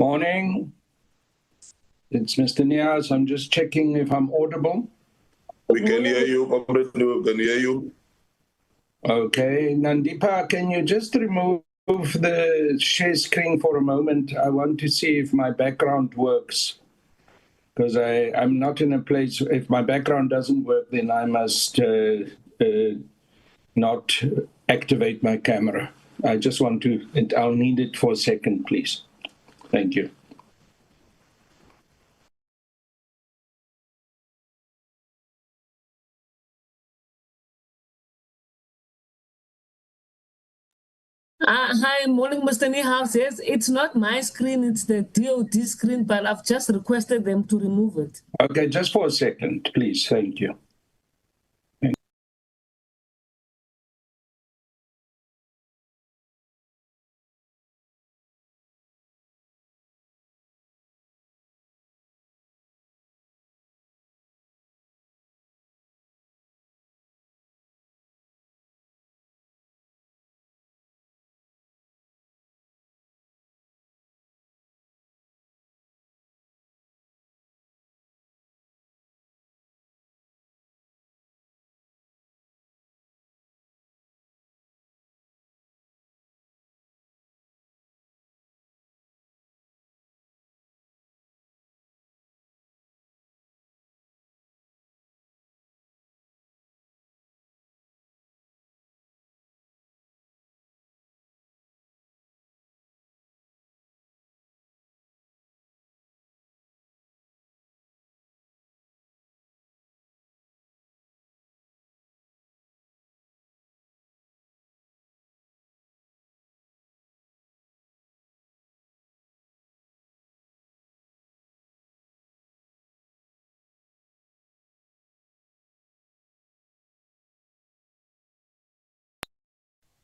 Morning. It's Mr. Niaz. I'm just checking if I'm audible. We can hear you, Comrade. We can hear you. Okay. Nandipa, can you just remove the share screen for a moment? I want to see if my background works. Because I'm not in a place, if my background doesn't work, then I must not activate my camera. I just want to, I'll need it for a second, please. Thank you. Hi, morning, Mr. Niehaus. Yes, it's not my screen, it's the DOD screen, but I've just requested them to remove it. Okay, just for a second, please. Thank you.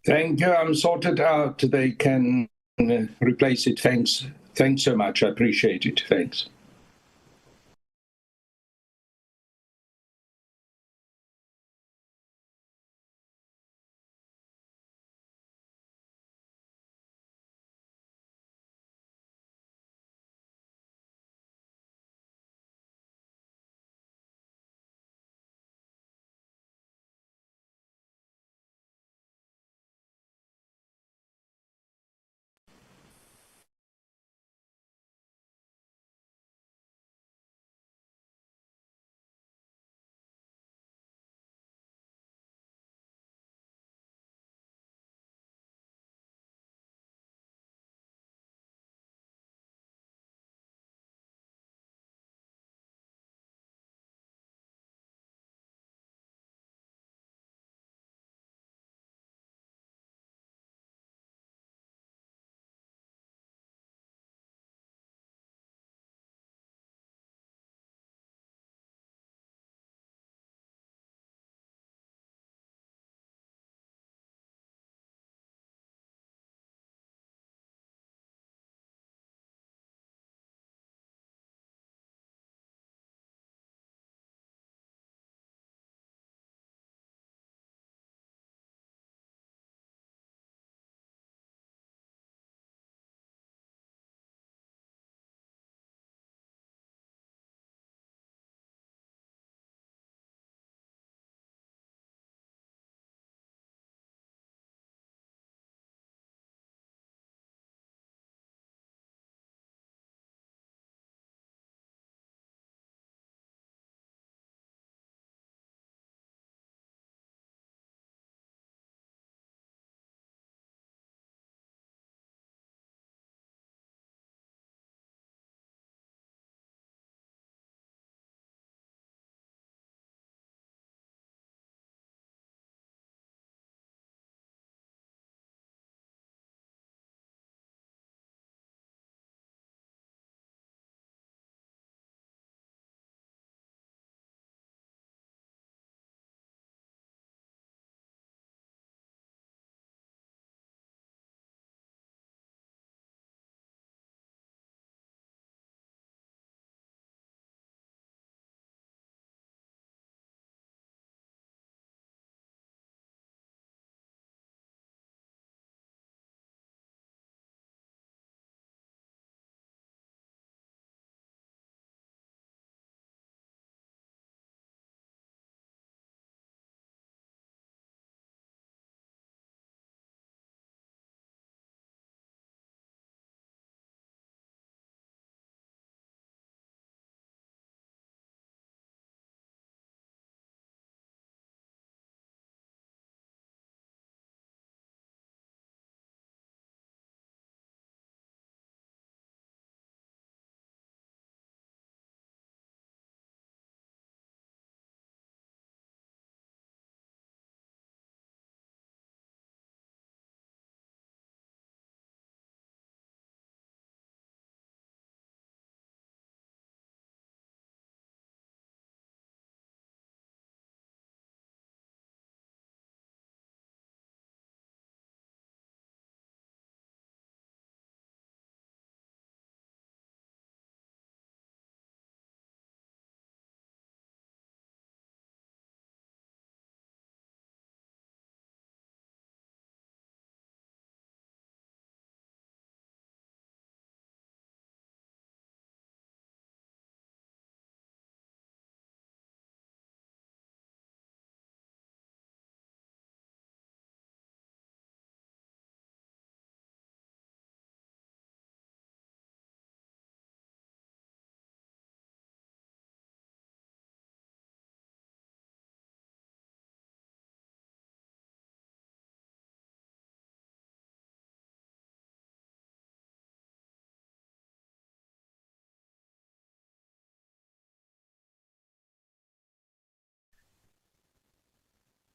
Thank you. I'm sorted out. They can replace it. Thanks. Thanks so much. I appreciate it. Thanks.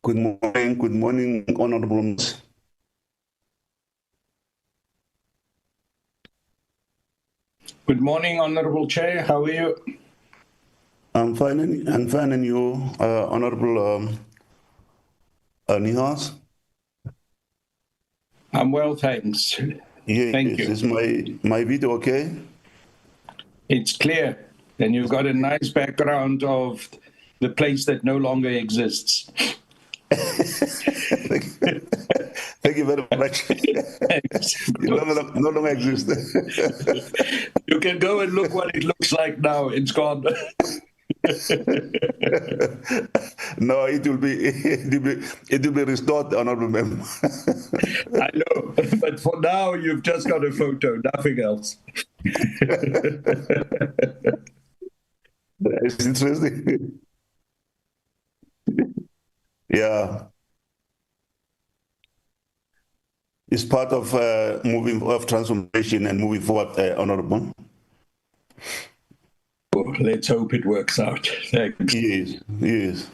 Good morning, honorable members. Good morning, Honorable Chair. How are you? I'm fine, and you, honorable Nihas? I'm well, thanks. Yes, Thank you. is my video okay? It's clear. And you've got a nice background of the place that no longer exists. Thank you very much. Thanks. It no longer exists. You can go and look what it looks like now. It's gone. No, it will be restored, honorable member. I know, but for now, you've just got a photo, nothing else. It's interesting. Yeah. It's part of moving of transformation and moving forward, honorable. Let's hope it works out. Thanks. Yes.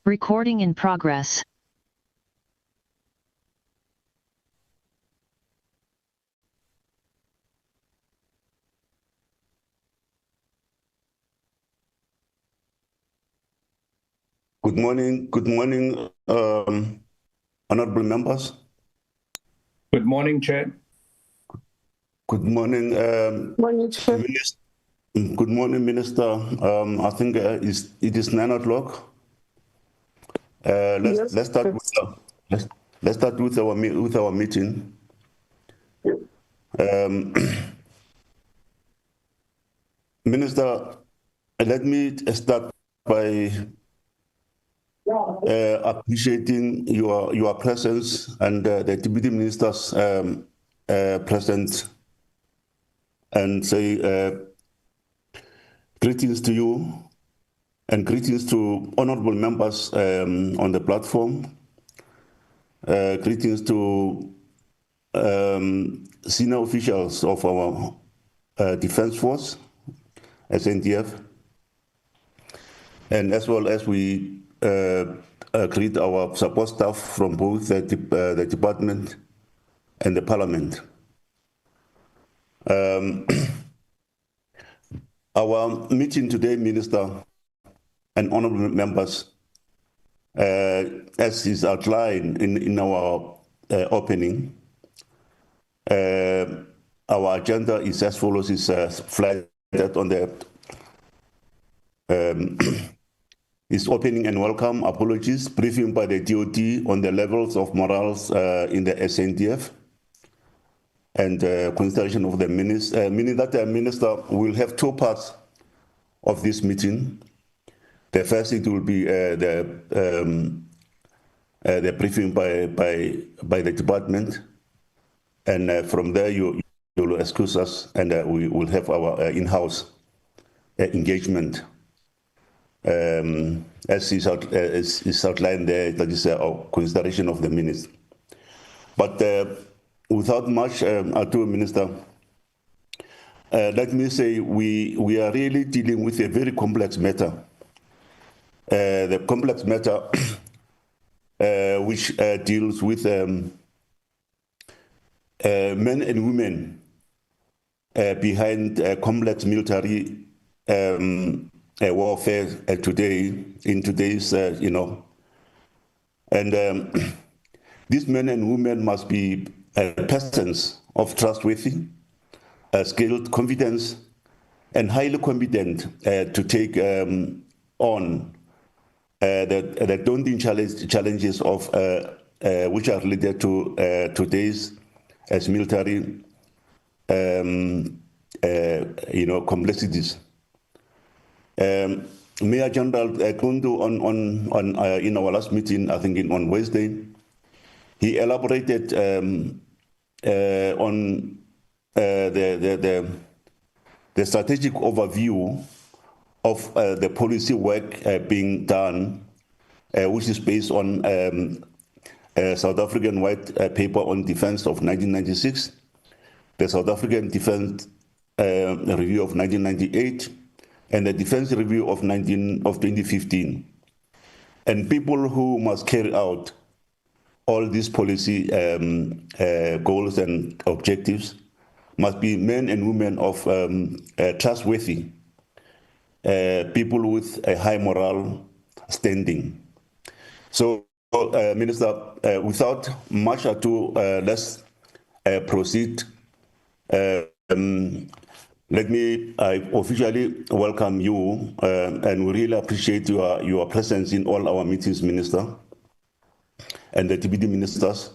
Recording in progress. Good morning, honorable members. Good morning, Chair. Good morning, Morning, Chair. Good morning, Minister. I think it is 9 o'clock. Let's start with our meeting. Minister, let me start by appreciating your presence and the deputy ministers present, and say greetings to you and greetings to honorable members on the platform. Greetings to senior officials of our Defense Force, SANDF, and as well as we greet our support staff from both the department and the parliament. Our meeting today, Minister and honorable members, as is outlined in our opening, our agenda is as follows, is flagged on the is opening and welcome, apologies, briefing by the DOD on the levels of morals in the SANDF, and consideration of the minister, meaning that the minister will have two parts of this meeting. The first, it will be the briefing by the department, and from there you will excuse us, and we will have our in-house engagement. As is outlined there, that is our consideration of the minutes. But without much ado, Minister, let me say we are really dealing with a very complex matter. The complex matter which deals with men and women behind complex military warfare today, in today's, and these men and women must be persons of trustworthy, skilled, competence, and highly competent to take on the daunting challenges of which are related to today's as military, complexities. Mayor General Kundu in our last meeting, I think on Wednesday, he elaborated on the strategic overview of the policy work being done, which is based on South African White Paper on Defense of 1996, the South African Defense Review of 1998, and the Defense Review of 2015. And people who must carry out all these policy goals and objectives must be men and women of trustworthy, people with a high moral standing. So, Minister, without much ado, let's proceed. Let me officially welcome you, and we really appreciate your presence in all our meetings, Minister, and the deputy ministers,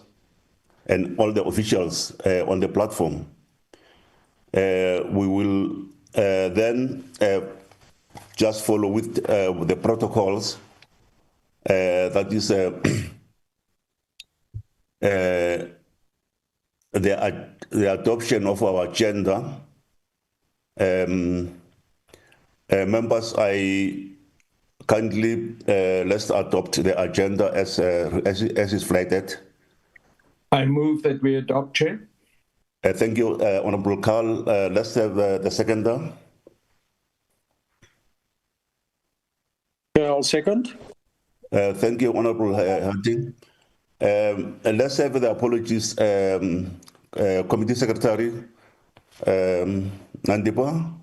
and all the officials on the platform. We will then just follow with the protocols, that is the adoption of our agenda. Members, I kindly let's adopt the agenda as is flagged. I move that we adopt, Chair. Thank you, Honorable Carl. Let's have the seconder. I'll second. Thank you, Honorable Hunting. And let's have the apologies, Committee Secretary Nandipa.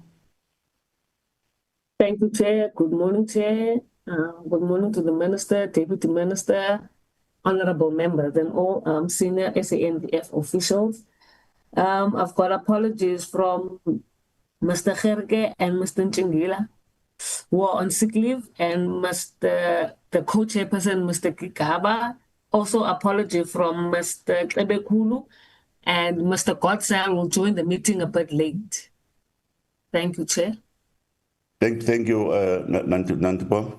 Thank you, Chair. Good morning, Chair. Good morning to the Minister, Deputy Minister, honorable members, and all senior SANDF officials. I've got apologies from Mr. Gerke and Mr. Nchingila, who are on sick leave, and the co-chairperson, Mr. Kikaba. Also, apology from Mr. Klebekulu, and Mr. Godson will join the meeting a bit late. Thank you, Chair. Thank you, Nandipa.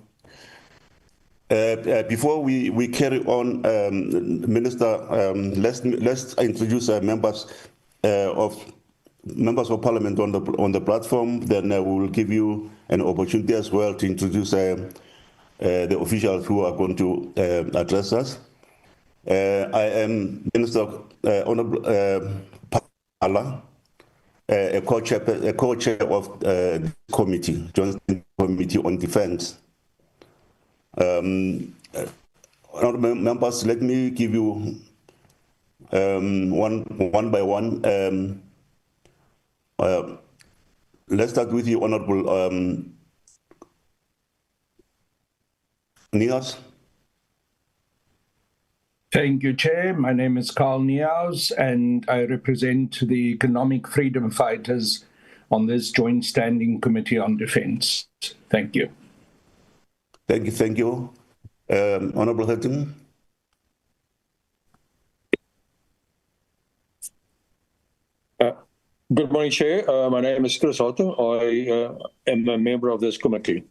Before we carry on, Minister, let's introduce members of Parliament on the platform. Then we will give you an opportunity as well to introduce the officials who are going to address us. I am Minister Honorable Pala, a co-chair of the committee, Joint Committee on Defense. Honorable members, let me give you one by one. Let's start with you, Honorable Nias. Thank you, Chair. My name is Carl Niehaus, and I represent the Economic Freedom Fighters on this Joint Standing Committee on Defense. Thank you. Thank you. Honorable Hutton. Good morning, Chair. My name is Chris Hutton. I am a member of this committee.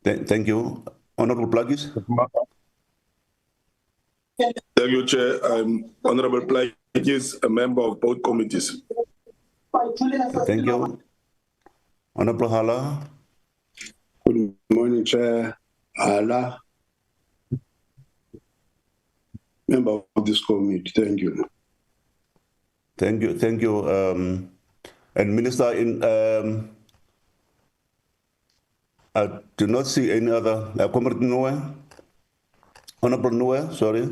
Thank you. Honorable Plugis. Thank you, Chair. I'm Honorable Plugis, a member of both committees. Thank you. Honorable Hala. Good morning, Chair. Hala, member of this committee. Thank you. Thank you. And Minister, I do not see any other. Comrade Noe. Honorable Noe, sorry.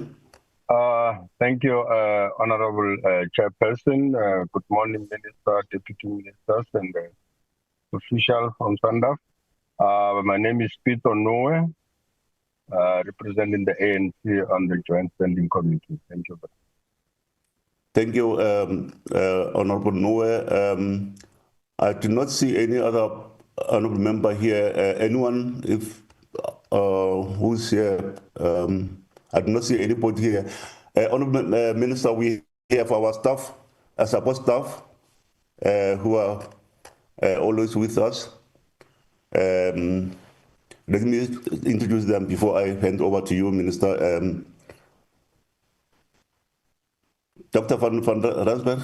Thank you, Honorable Chairperson. Good morning, Minister, Deputy Ministers, and officials from SANDF. My name is Peter Noe, representing the ANC on the Joint Standing Committee. Thank you. Thank you, Honorable Noe. I do not see any other honorable member here. Anyone, if who's here? I do not see anybody here. Honorable Minister, we have our staff, support staff, who are always with us. Let me introduce them before I hand over to you, Minister. Dr. van Rensburg.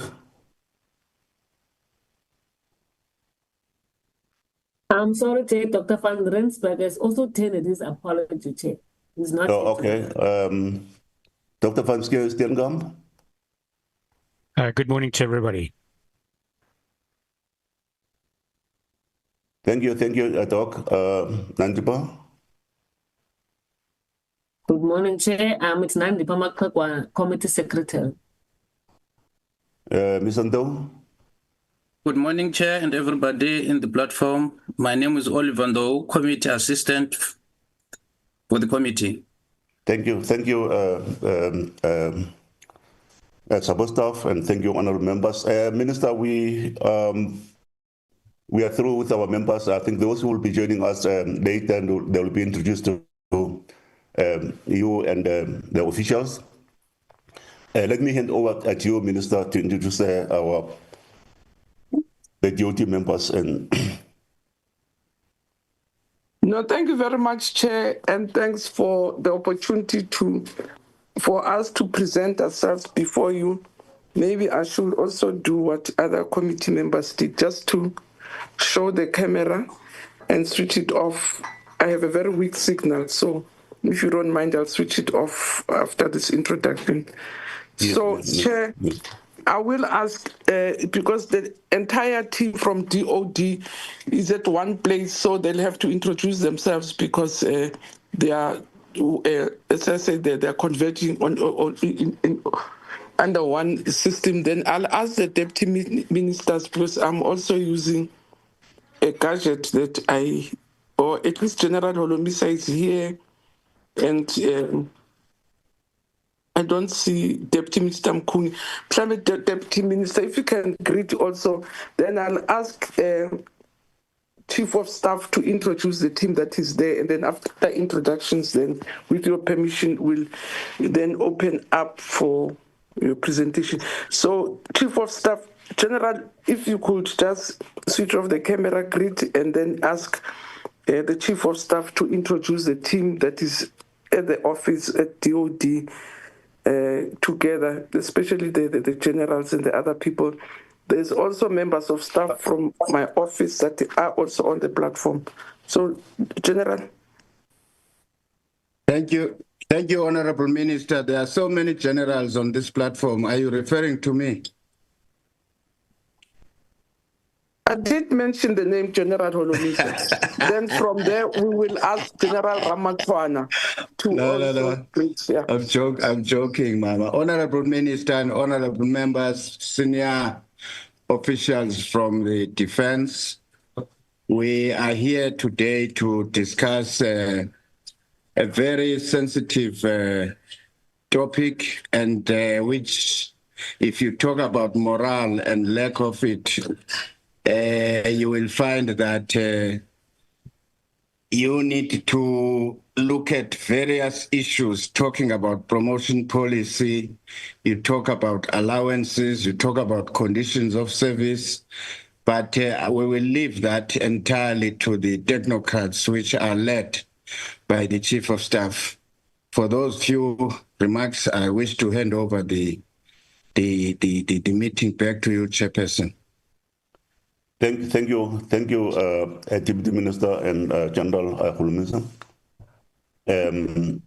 I'm sorry, Chair. Dr. van Rensburg has also tendered his apology, Chair. He's not. Oh, okay. Dr. van Steenkamp. Good morning to everybody. Thank you, Doc. Nandipa. Good morning, Chair. It's Nandipa Makakwa, Committee Secretary. Ms. Ando. Good morning, Chair, and everybody in the platform. My name is Oliver Ndo, Committee Assistant for the committee. Thank you, support staff, and thank you, honorable members. Minister, we are through with our members. I think those who will be joining us later, and they will be introduced to you and the officials. Let me hand over to you, Minister, to introduce the DOT members. And No, thank you very much, Chair, and thanks for the opportunity for us to present ourselves before you. Maybe I should also do what other committee members did, just to show the camera and switch it off. I have a very weak signal, so if you don't mind, I'll switch it off after this introduction. Chair, I will ask, because the entire team from DOD is at one place, so they'll have to introduce themselves because they are, as I said, they're converging under one system. Then I'll ask the deputy ministers, because I'm also using a gadget that or at least General Holomisa is here, and I don't see Deputy Minister Mkuni. Deputy Minister, if you can greet also, then I'll ask Chief of Staff to introduce the team that is there, and then after introductions, then with your permission, we'll then open up for your presentation. So, Chief of Staff, General, if you could just switch off the camera, greet, and then ask the Chief of Staff to introduce the team that is at the office at DOD together, especially the generals and the other people. There's also members of staff from my office that are also on the platform. So, General. Thank you. Thank you, Honorable Minister. There are so many generals on this platform. Are you referring to me? I did mention the name General Holomisa. Then from there, we will ask General Ramatwana to No. Yeah. I'm joking, Mama. Honorable Minister and honorable members, senior officials from the defense, we are here today to discuss a very sensitive topic, and which, if you talk about morale and lack of it, you will find that you need to look at various issues, talking about promotion policy, you talk about allowances, you talk about conditions of service, but we will leave that entirely to the technocrats, which are led by the Chief of Staff. For those few remarks, I wish to hand over the meeting back to you, Chairperson. Thank you, Deputy Minister and General Holomisa. General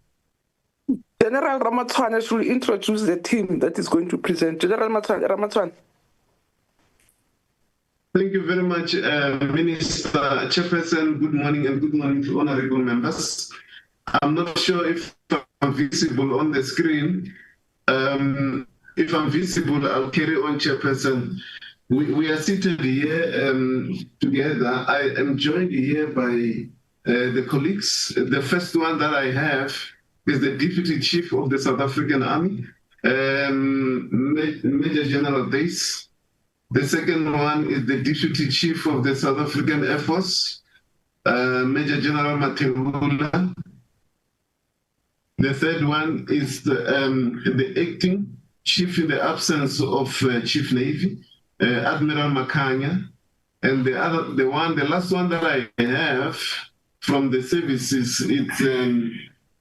Ramatwana should introduce the team that is going to present. General Ramatwana. Thank you very much, Minister. Chairperson, good morning, and good morning to honorable members. I'm not sure if I'm visible on the screen. If I'm visible, I'll carry on, Chairperson. We are seated here together. I am joined here by the colleagues. The first one that I have is the Deputy Chief of the South African Army, Major General Dace. The second one is the Deputy Chief of the South African Air Force, Major General Matebula. The third one is the Acting Chief in the absence of Chief Navy, Admiral Makanya. And the last one that I have from the services, it's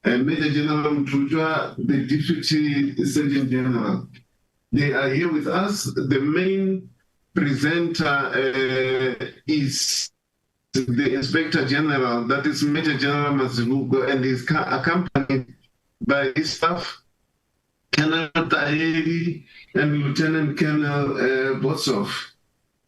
Major General Mtujwa, the Deputy Surgeon General. They are here with us. The main presenter is the Inspector General, that is Major General Mazibuko, and is accompanied by his staff, Colonel Taheri and Lieutenant Colonel Botsov.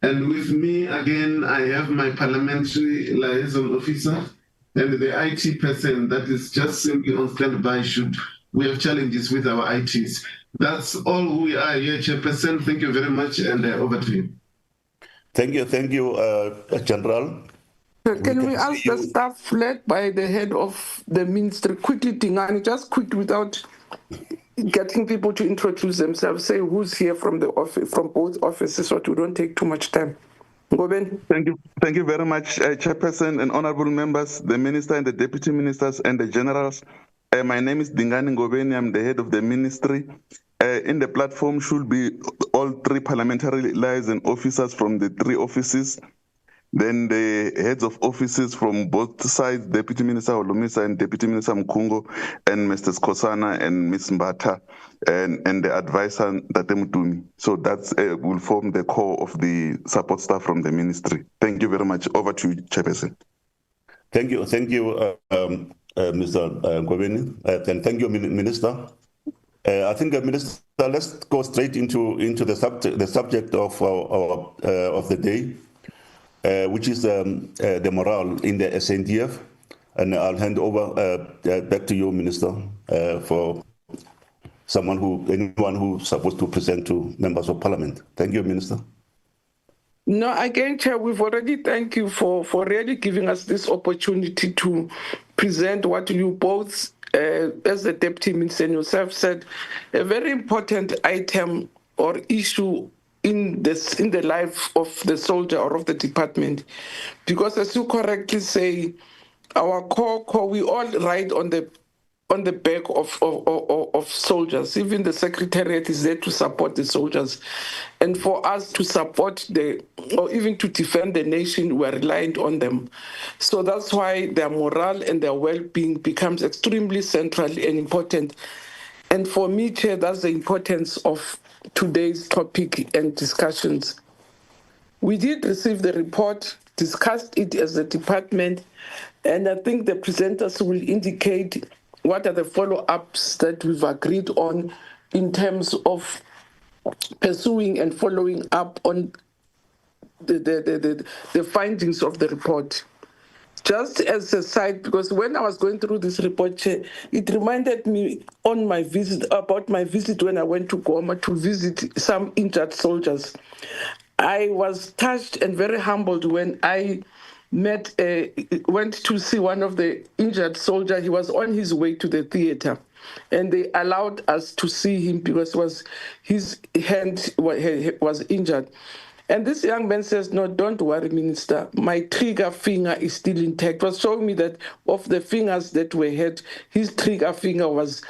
And with me, again, I have my parliamentary liaison officer and the IT person that is just simply on standby should we have challenges with our ITs. That's all who we are here, Chairperson. Thank you very much, and over to you. Thank you, General. Can we ask the staff led by the head of the ministry quickly, Tingani, just quick without getting people to introduce themselves, say who's here from the office, from both offices, so we don't take too much time. Ngoben. Thank you very much, Chairperson and honorable members, the minister and the deputy ministers and the generals. My name is Dingani Ngobeni. I'm the head of the ministry. In the platform should be all three parliamentary liaison officers from the three offices. Then the heads of offices from both sides, Deputy Minister Holomisa and Deputy Minister Mkungo, and Mr. Skosana and Ms. Mbata, and the advisor Tatemutumi. So that will form the core of the support staff from the ministry. Thank you very much. Over to you, Chairperson. Thank you, Mr. Ngobeni, and thank you, Minister. I think, Minister, Minister, let's go straight into the subject of the day, which is the morale in the SANDF. And I'll hand over back to you, Minister, for anyone who's supposed to present to members of Parliament. Thank you, Minister. No, again, Chair, we've already thanked you for really giving us this opportunity to present what you both, as the Deputy Minister and yourself said, a very important item or issue in the life of the soldier or of the department. Because as you correctly say, our core, we all ride on the back of soldiers. Even the Secretariat is there to support the soldiers. And for us to support or even to defend the nation, we're reliant on them. So that's why their morale and their well-being becomes extremely central and important. And for me, Chair, that's the importance of today's topic and discussions. We did receive the report, discussed it as a department, and I think the presenters will indicate what are the follow-ups that we've agreed on in terms of pursuing and following up on the findings of the report. Just as a side, because when I was going through this report, Chair, it reminded me about my visit when I went to Goma to visit some injured soldiers. I was touched and very humbled when I went to see one of the injured soldiers. He was on his way to the theater, and they allowed us to see him because his hand was injured. And this young man says, "No, don't worry, Minister. My trigger finger is still intact." It was showing me that of the fingers that were hurt, his trigger finger was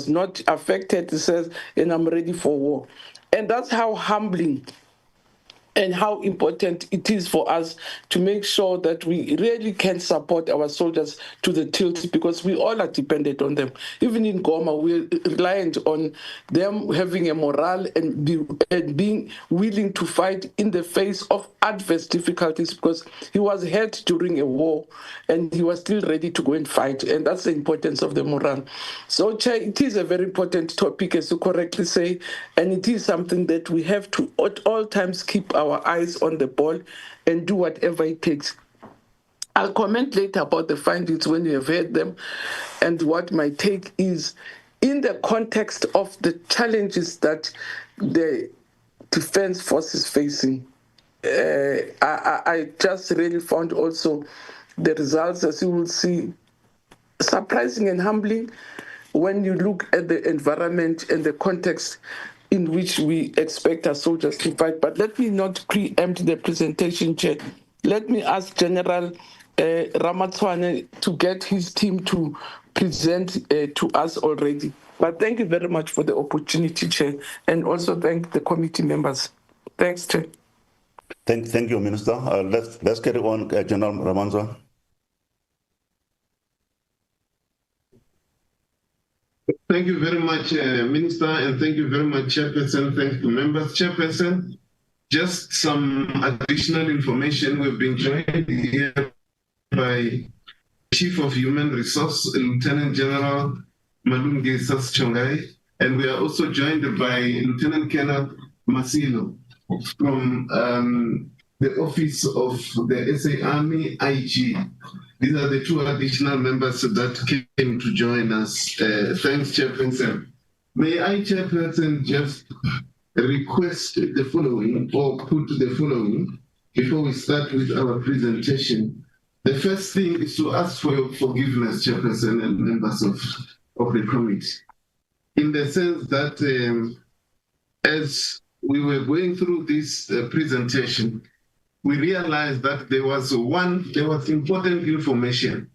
not affected. He says, "And I'm ready for war." And that's how humbling and how important it is for us to make sure that we really can support our soldiers to the tilt, because we all are dependent on them. Even in Goma, we're reliant on them having a morale and being willing to fight in the face of adverse difficulties, because he was hurt during a war and he was still ready to go and fight. And that's the importance of the morale. So, Chair, it is a very important topic, as you correctly say, and it is something that we have to at all times keep our eyes on the ball and do whatever it takes. I'll comment later about the findings when you have heard them and what my take is in the context of the challenges that the Defense Force is facing. I just really found also the results, as you will see, surprising and humbling when you look at the environment and the context in which we expect our soldiers to fight. But let me not preempt the presentation, Chair. Let me ask General Ramatswane to get his team to present to us already. But thank you very much for the opportunity, Chair, and also thank the committee members. Thanks, Chair. Thank you, Minister. Let's get it on, General Ramatswane. Thank you very much, Minister, and thank you very much, Chairperson. Thank you, members. Chairperson, just some additional information. We've been joined here by Chief of Human Resource, Lieutenant General Malungi Saschongai, and we are also joined by Lieutenant Colonel Masilo from the Office of the SA Army IG. These are the two additional members that came to join us. Thanks, Chairperson. May I, Chairperson, just request the following, or put the following, before we start with our presentation. The first thing is to ask for your forgiveness, Chairperson and members of the committee, in the sense that as we were going through this presentation, we realized that there was important information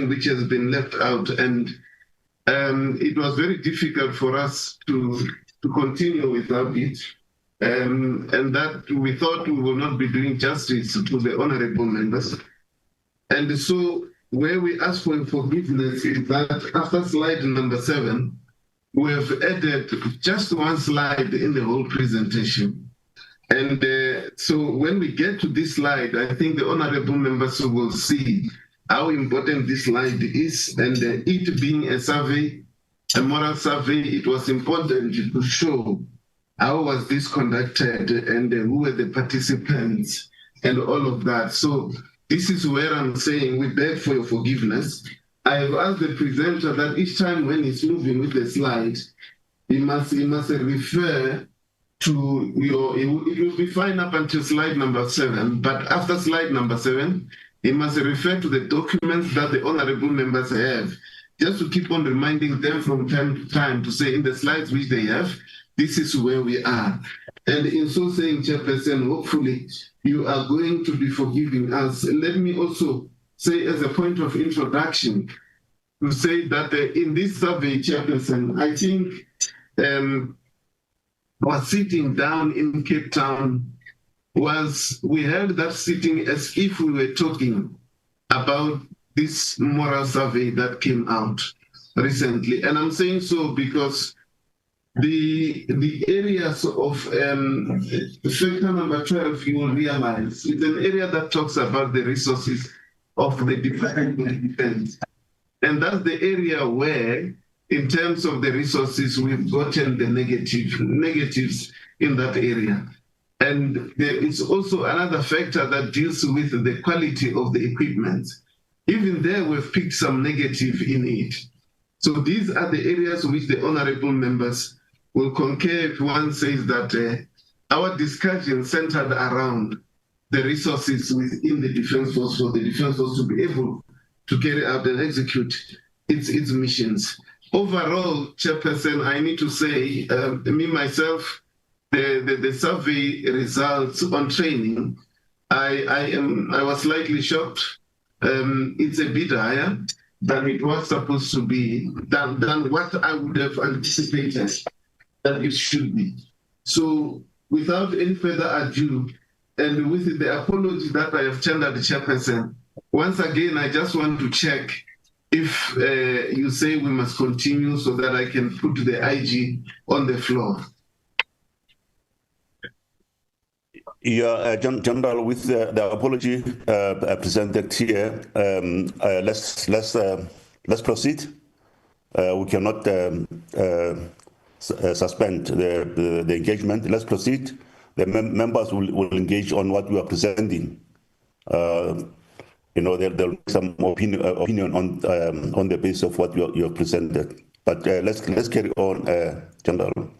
which has been left out, and it was very difficult for us to continue without it, and that we thought we will not be doing justice to the honorable members. And so where we ask for forgiveness is that after slide number 7, we have added just one slide in the whole presentation. And so when we get to this slide, I think the honorable members will see how important this slide is, and it being a survey a moral survey, it was important to show how was this conducted and who were the participants and all of that. So this is where I'm saying we beg for your forgiveness. I have asked the presenter that each time when he's moving with the slide, he must refer to your, it will be fine up until slide number 7, but after slide number 7, he must refer to the documents that the honorable members have, just to keep on reminding them from time to time to say in the slides which they have, this is where we are. And in so saying, Chairperson, hopefully you are going to be forgiving us. Let me also say as a point of introduction, to say that in this survey, Chairperson, I think our sitting down in Cape Town we held that sitting as if we were talking about this moral survey that came out recently. And I'm saying so because the areas of factor number 12, you will realize, it's an area that talks about the resources of the Department of Defense. And that's the area where, in terms of the resources, we've gotten the negatives in that area. And there is also another factor that deals with the quality of the equipment. Even there, we've picked some negative in it. So these are the areas which the honorable members will concur if one says that our discussion centered around the resources within the Defense Force for the Defense Force to be able to carry out and execute its missions. Overall, Chairperson, I need to say, me myself, the survey results on training, I was slightly shocked. It's a bit higher than it was supposed to be, than what I would have anticipated that it should be. So without any further ado, and with the apology that I have tendered the Chairperson, once again, I just want to check if you say we must continue so that I can put the IG on the floor. Yeah, General, with the apology presented here, let's proceed. We cannot suspend the engagement. Let's proceed. The members will engage on what we are presenting. You know, there'll be some opinion on the basis of what you have presented. But let's carry on, General.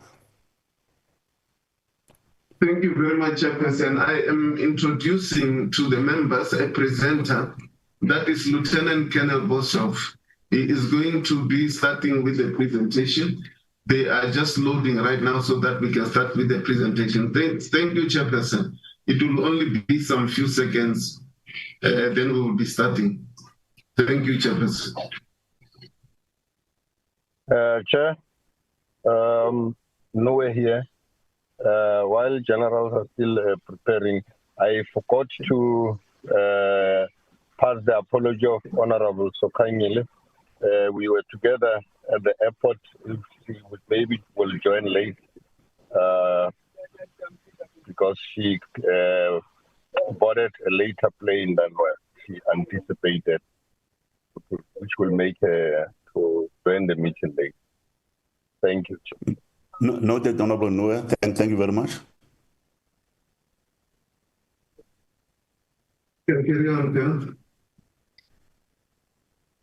Thank you very much, Chairperson. I am introducing to the members a presenter, that is Lieutenant Colonel Boshoff. He is going to be starting with the presentation. They are just loading right now so that we can start with the presentation. Thank you, Chairperson. It will only be some few seconds, then we will be starting. Thank you, Chairperson. Chair, nowhere here. While generals are still preparing, I forgot to pass the apology of Honorable Sokanyile. We were together at the airport. She maybe will join late because she boarded a later plane than what she anticipated, which will make her to join the meeting late. Thank you. Noted, Honorable Noah. Thank you very much. Carry on, Bill.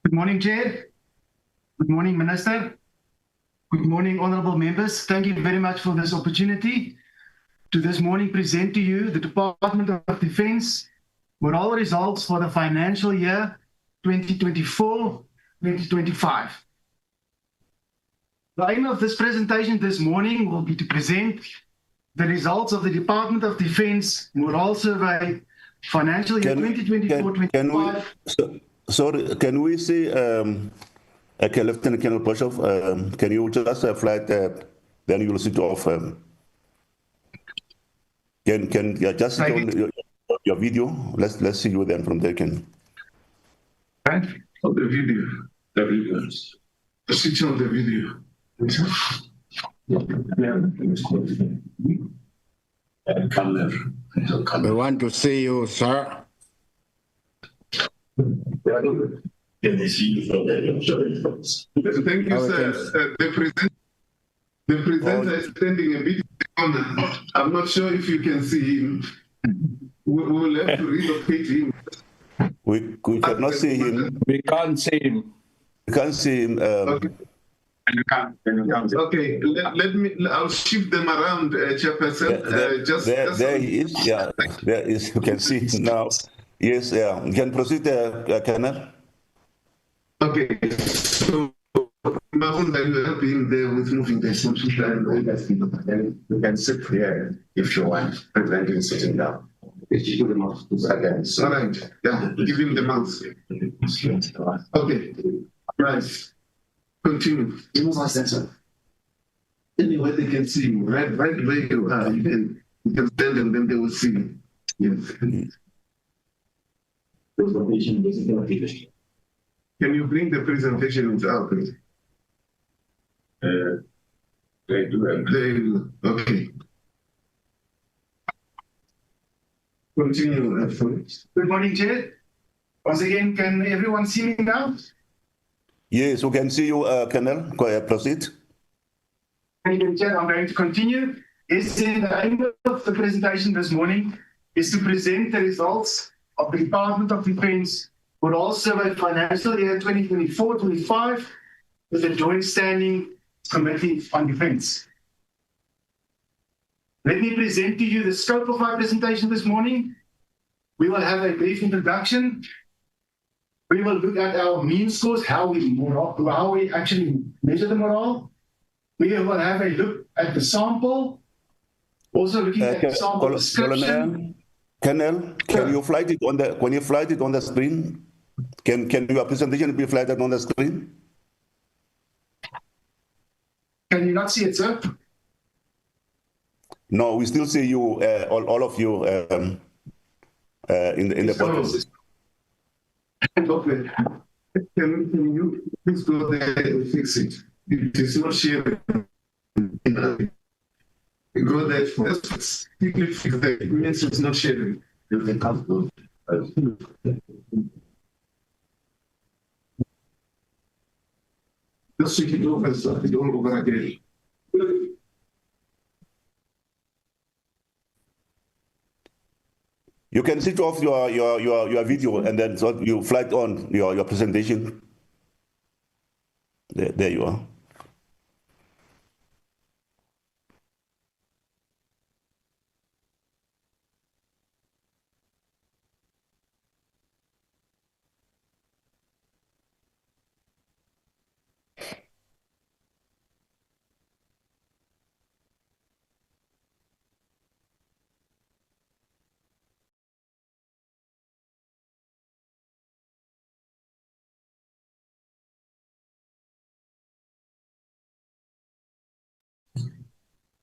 Good morning, Chair. Good morning, Minister. Good morning, honorable members. Thank you very much for this opportunity to this morning present to you the Department of Defense morale results for the financial year 2024-2025. The aim of this presentation this morning will be to present the results of the Department of Defense morale survey financial year 2024-25. Sorry, can we see Lieutenant Colonel Boshoff, can you just fly then you will sit off. Can you just on your video? Let's see you then from there. Right? Oh, the video. Switch on the video. We want to see you, sir. Thank you, sir. The presenter is standing a bit corner. I'm not sure if you can see him. We will have to relocate him. We cannot see him. We can't see him. We can't see him. Okay. Okay, I'll shift them around, Chairperson. There he is. Yeah, there is. You can see him now. Yes, yeah. You can proceed, Colonel. Okay, so Mahunda, you help him there with moving the computer and all that. You can sit here if you want, preventing sitting down. Again. All right, yeah, give him the mouse. Okay, right. Continue. Anyway, they can see you. Right where you are. You can tell them, then they will see you. Yes. Can you bring the presentation out, please? There you go. Okay. Continue. Good morning, Chair. Once again, can everyone see me now? Yes, we can see you, Colonel. Go ahead, proceed. Thank you, Chair. I'm going to continue. Yes, the aim of the presentation this morning is to present the results of the Department of Defense for all survey financial year 2024-25 with the Joint Standing Committee on Defense. Let me present to you the scope of our presentation this morning. We will have a brief introduction. We will look at our mean scores, how we actually measure the morale. We will have a look at the sample, also looking at the sample description. Colonel, can you flight it on the screen? Can your presentation be flighted on the screen? Can you not see it, sir? No, we still see you, all of you, in the bottom. Can you please go there and fix it? It is not sharing. Go there first. Quickly fix that. It means it's not sharing. You can come to just switch it over so you don't over again. You can switch off your video and then so you flight on your presentation. There you are.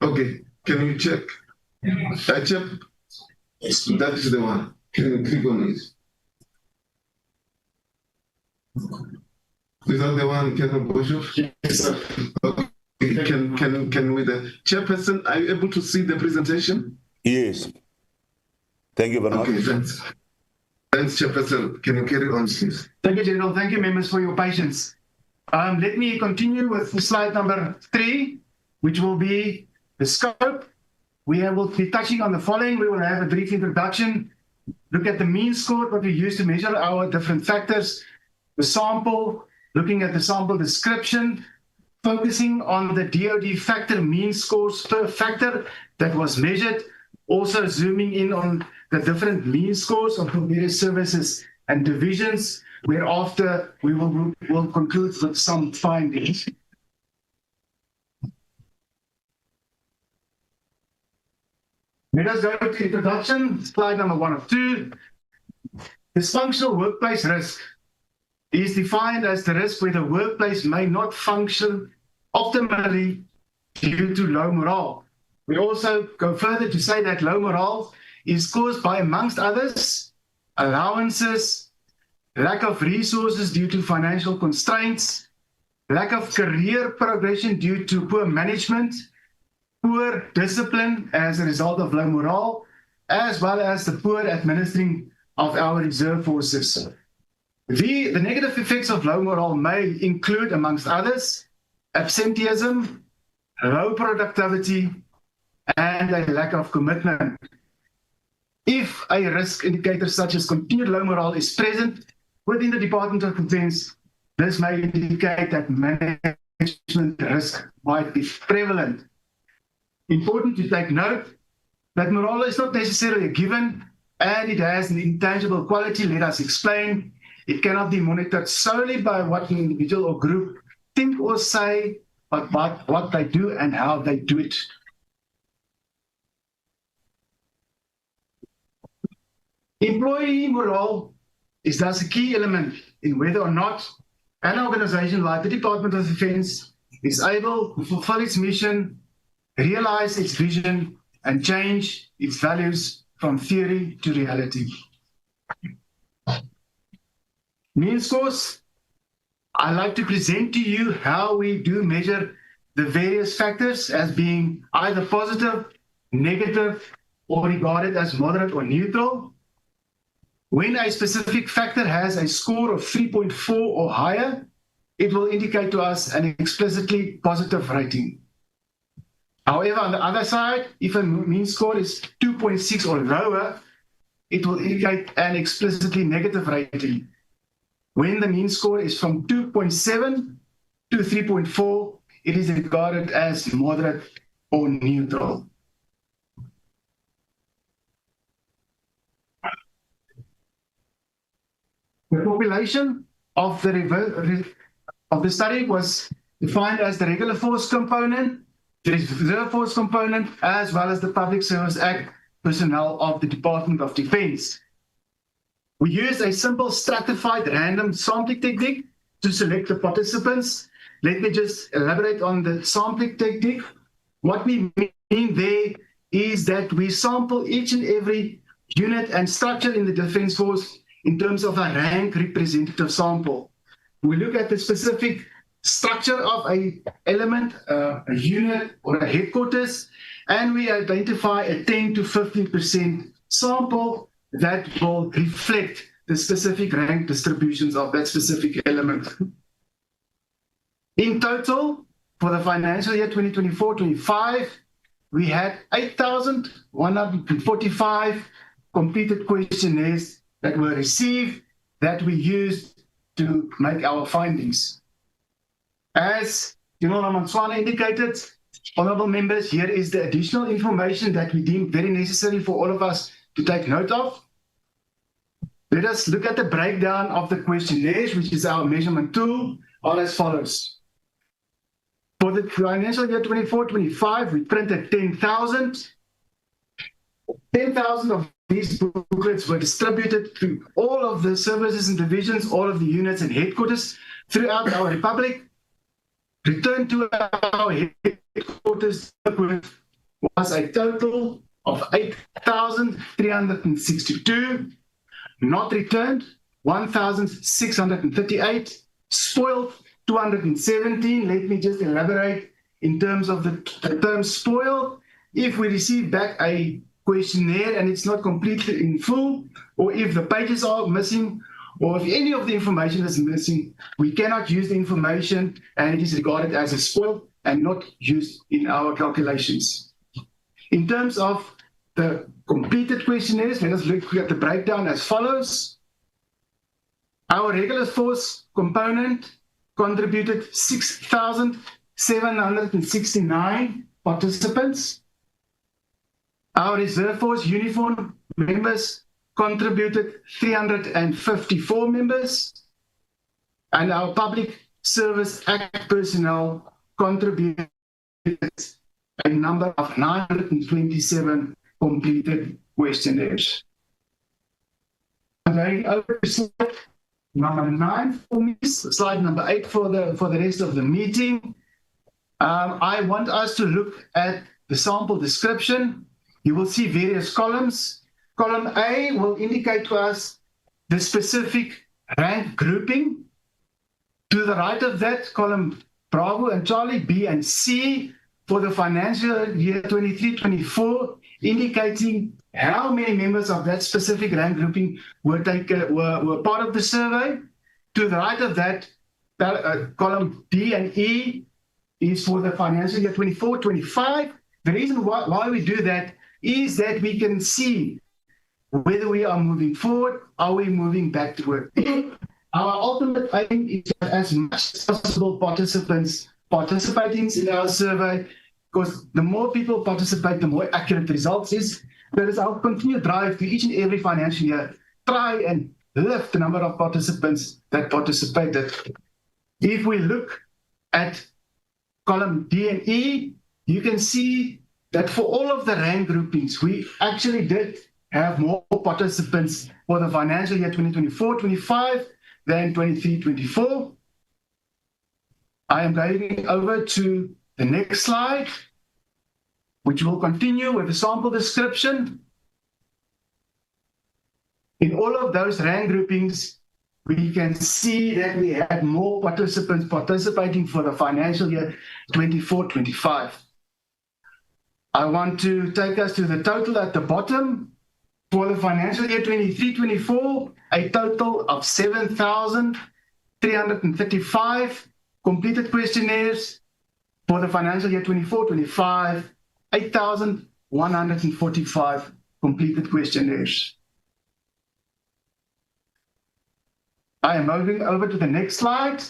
Okay, can you check? I check. That is the one. Can you click on it? Is that the one, Captain Boshoff? Yes, sir. Okay. Can we the chairperson, are you able to see the presentation? Yes. Thank you very much. Okay, thanks. Thanks, Chairperson. Can you carry on, please? Thank you, General. Thank you, members, for your patience. Let me continue with slide number 3, which will be the scope. We will be touching on the following. We will have a brief introduction, look at the mean score, what we use to measure our different factors, the sample, looking at the sample description, focusing on the DoD factor mean scores per factor that was measured, also zooming in on the different mean scores of the various services and divisions, whereafter we will conclude with some findings. Let us go to introduction, slide number 1 of 2. Dysfunctional workplace risk is defined as the risk where the workplace may not function optimally due to low morale. We also go further to say that low morale is caused by, amongst others, allowances, lack of resources due to financial constraints, lack of career progression due to poor management, poor discipline as a result of low morale, as well as the poor administering of our reserve forces. The negative effects of low morale may include, amongst others, absenteeism, low productivity, and a lack of commitment. If a risk indicator such as continued low morale is present within the Department of Defense, this may indicate that management risk might be prevalent. Important to take note that morale is not necessarily a given, and it has an intangible quality. Let us explain. It cannot be monitored solely by what an individual or group think or say, but what they do and how they do it. Employee morale is thus a key element in whether or not an organization like the Department of Defense is able to fulfill its mission, realize its vision, and change its values from theory to reality. Mean scores. I'd like to present to you how we do measure the various factors as being either positive, negative, or regarded as moderate or neutral. When a specific factor has a score of 3.4 or higher, it will indicate to us an explicitly positive rating. However, on the other side, if a mean score is 2.6 or lower, it will indicate an explicitly negative rating. When the mean score is from 2.7 to 3.4, it is regarded as moderate or neutral. The population of the study was defined as the regular force component, the reserve force component, as well as the Public Service Act personnel of the Department of Defense. We used a simple stratified random sampling technique to select the participants. Let me just elaborate on the sampling technique. What we mean there is that we sample each and every unit and structure in the Defense Force in terms of a rank representative sample. We look at the specific structure of an element, a unit, or a headquarters, and we identify a 10 to 15% sample that will reflect the specific rank distributions of that specific element. In total, for the financial year 2024-25, we had 8,145 completed questionnaires that were received that we used to make our findings. As General Manswana indicated, honorable members, here is the additional information that we deem very necessary for all of us to take note of. Let us look at the breakdown of the questionnaires, which is our measurement tool, are as follows. For the financial year 24-25, we printed 10,000. 10,000 of these booklets were distributed to all of the services and divisions, all of the units and headquarters throughout our republic. Returned to our headquarters was a total of 8,362. Not returned, 1,638. Spoiled, 217. Let me just elaborate in terms of the term spoiled. If we receive back a questionnaire and it's not completely in full, or if the pages are missing, or if any of the information is missing, we cannot use the information and it is regarded as a spoiled and not used in our calculations. In terms of the completed questionnaires, let us look at the breakdown as follows. Our regular force component contributed 6,769 participants. Our reserve force uniform members contributed 354 members, and our Public Service Act personnel contributed a number of 927 completed questionnaires. Going over to slide number 9 for me, slide number 8 for the rest of the meeting. I want us to look at the sample description. You will see various columns. Column A will indicate to us the specific rank grouping. To the right of that, column Bravo and Charlie, B and C, for the financial year 23-24, indicating how many members of that specific rank grouping were part of the survey To the right of that, column D and E is for the financial year 24-25. The reason why we do that is that we can see whether we are moving forward, are we moving backward. Our ultimate aim is to have as much as possible participants participating in our survey, because the more people participate, the more accurate the results is. There is our continued drive to each and every financial year, try and lift the number of participants that participated. If we look at column D and E, you can see that for all of the rank groupings, we actually did have more participants for the financial year 2024-25 than 23-24. I am going over to the next slide, which will continue with the sample description. In all of those rank groupings, we can see that we had more participants participating for the financial year 24-25. I want to take us to the total at the bottom. For the financial year 23-24, a total of 7,335 completed questionnaires. For the financial year 24-25, 8,145 completed questionnaires. I am moving over to the next slide,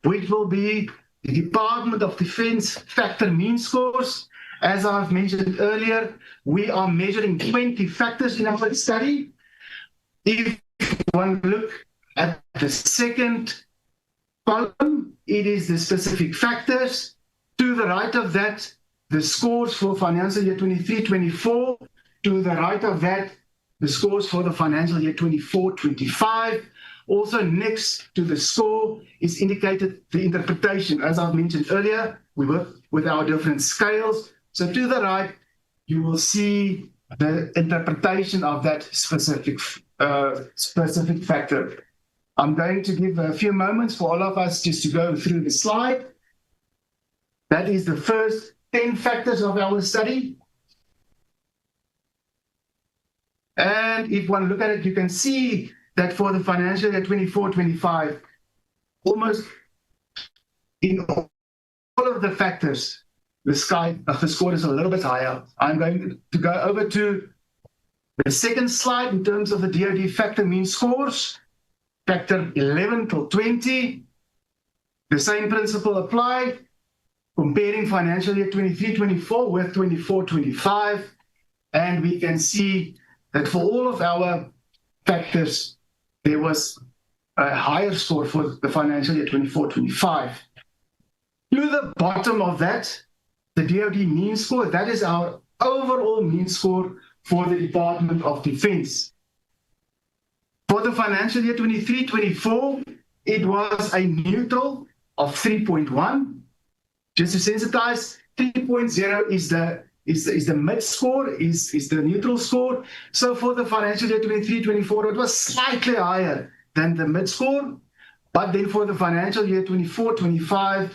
which will be the Department of Defense factor mean scores. As I've mentioned earlier, we are measuring 20 factors in our study. If one look at the second column, it is the specific factors. To the right of that, the scores for financial year 23-24. To the right of that, the scores for the financial year 24-25. Also next to the score is indicated the interpretation. As I've mentioned earlier, we work with our different scales. So to the right, you will see the interpretation of that specific factor. I'm going to give a few moments for all of us just to go through the slide. That is the first 10 factors of our study. And if one look at it, you can see that for the financial year 24-25, almost in all of the factors, the score is a little bit higher. I'm going to go over to the second slide in terms of the DoD factor mean scores. Factor 11 till 20. The same principle applied, comparing financial year 23-24 with 24-25. And we can see that for all of our factors, there was a higher score for the financial year 24-25. To the bottom of that, the DoD mean score, that is our overall mean score for the Department of Defense. For the financial year 23-24, it was a neutral of 3.1. Just to sensitize, 3.0 is the mid score, is the neutral score. So for the financial year 23-24, it was slightly higher than the mid score. But then for the financial year 24-25,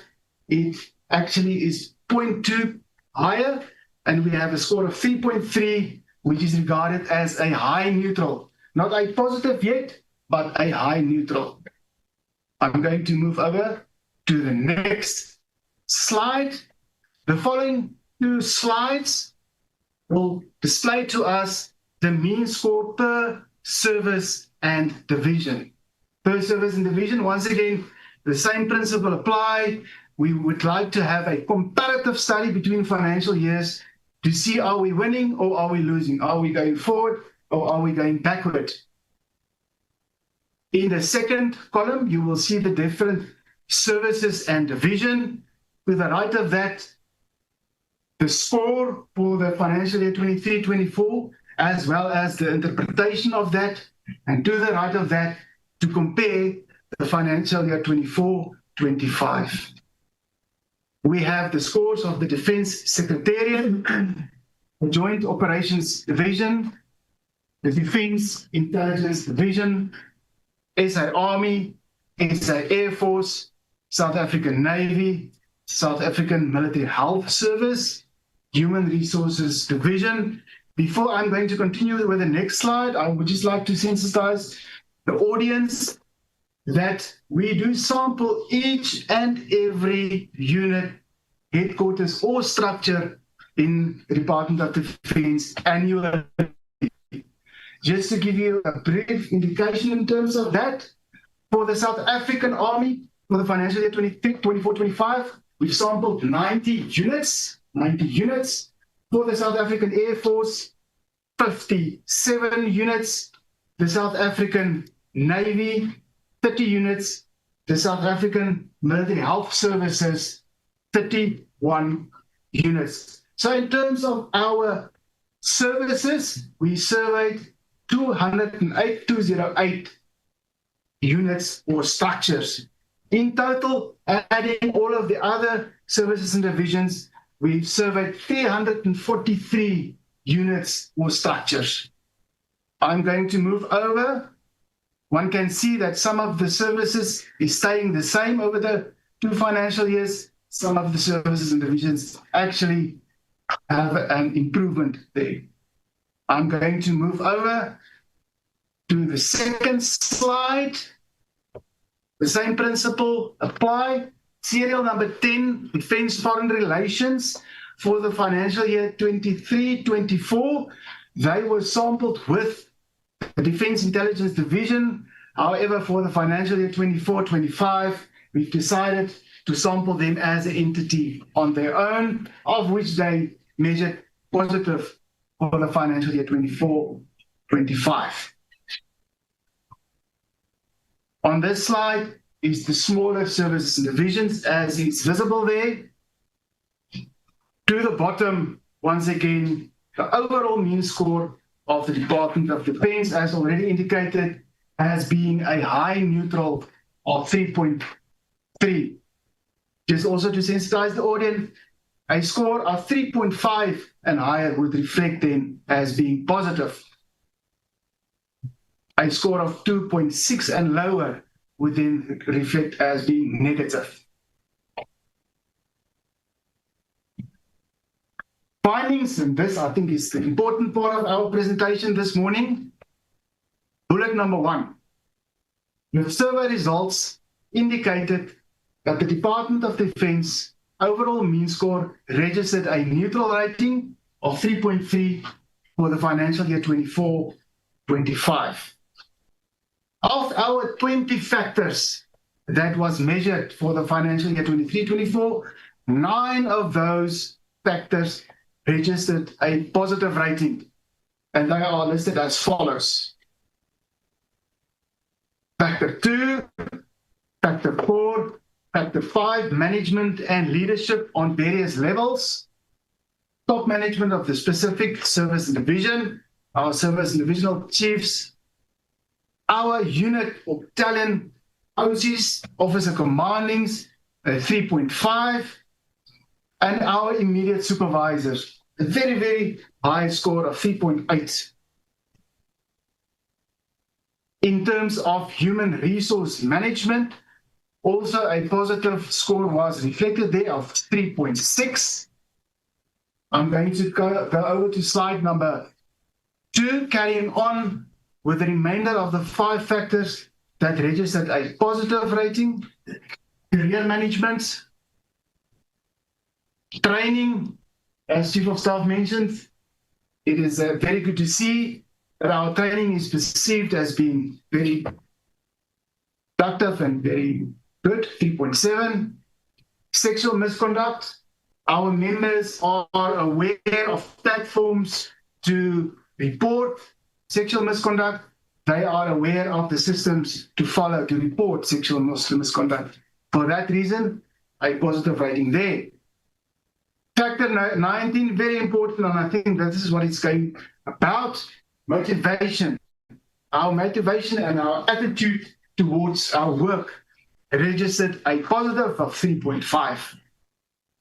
it actually is 0.2 higher, and we have a score of 3.3, which is regarded as a high neutral. Not a positive yet, but a high neutral. I'm going to move over to the next slide. The following two slides will display to us the mean score per service and division. Per service and division, once again, the same principle apply. We would like to have a comparative study between financial years to see, are we winning or are we losing? Are we going forward or are we going backward? In the second column, you will see the different services and division. To the right of that, the score for the financial year 23-24, as well as the interpretation of that. And to the right of that, to compare the financial year 24-25. We have the scores of the Defense Secretariat, the Joint Operations Division, the Defense Intelligence Division, SA Army, SA Air Force, South African Navy, South African Military Health Service, Human Resources Division. Before I'm going to continue with the next slide, I would just like to sensitize the audience that we do sample each and every unit, headquarters or structure in the Department of Defense annually. Just to give you a brief indication in terms of that, for the South African Army, for the financial year 24-25, we've sampled 90 units. For the South African Air Force, 57 units. The South African Navy, 30 units. The South African Military Health Services, 31 units. So in terms of our services, we surveyed 208 units or structures. In total, adding all of the other services and divisions, we've surveyed 343 units or structures. I'm going to move over. One can see that some of the services is staying the same over the 2 financial years. Some of the services and divisions actually have an improvement there. I'm going to move over to the second slide. The same principle apply. Serial number 10, Defense Foreign Relations for the financial year 23-24. They were sampled with the Defense Intelligence Division. However, for the financial year 24-25, we've decided to sample them as an entity on their own, of which they measured positive for the financial year 24-25. On this slide is the smaller services and divisions as is visible there. To the bottom, once again, the overall mean score of the Department of Defense, as already indicated, as being a high neutral of 3.3. Just also to sensitize the audience, a score of 3.5 and higher would reflect then as being positive. A score of 2.6 and lower would then reflect as being negative. Findings, and this I think is the important part of our presentation this morning. Bullet number 1. The survey results indicated that the Department of Defense overall mean score registered a neutral rating of 3.3 for the financial year 24-25. Of our 20 factors that was measured for the financial year 23-24, 9 of those factors registered a positive rating, and they are listed as follows. Factor 2, Factor 4, Factor 5, management and leadership on various levels, top management of the specific service and division, our service and divisional chiefs, our unit or battalion OCs, officer commandings, 3.5, and our immediate supervisors, a very, very high score of 3.8. In terms of human resource management, also a positive score was reflected there of 3.6. I'm going to go over to slide number 2, carrying on with the remainder of the 5 factors that registered a positive rating. Career management, training, as Chief of Staff mentioned, it is very good to see that our training is perceived as being very productive and very good, 3.7. Sexual misconduct, our members are aware of platforms to report sexual misconduct. They are aware of the systems to follow to report sexual misconduct. For that reason, a positive rating there. Factor 19, very important, and I think that this is what it's going about, motivation. Our motivation and our attitude towards our work registered a positive of 3.5.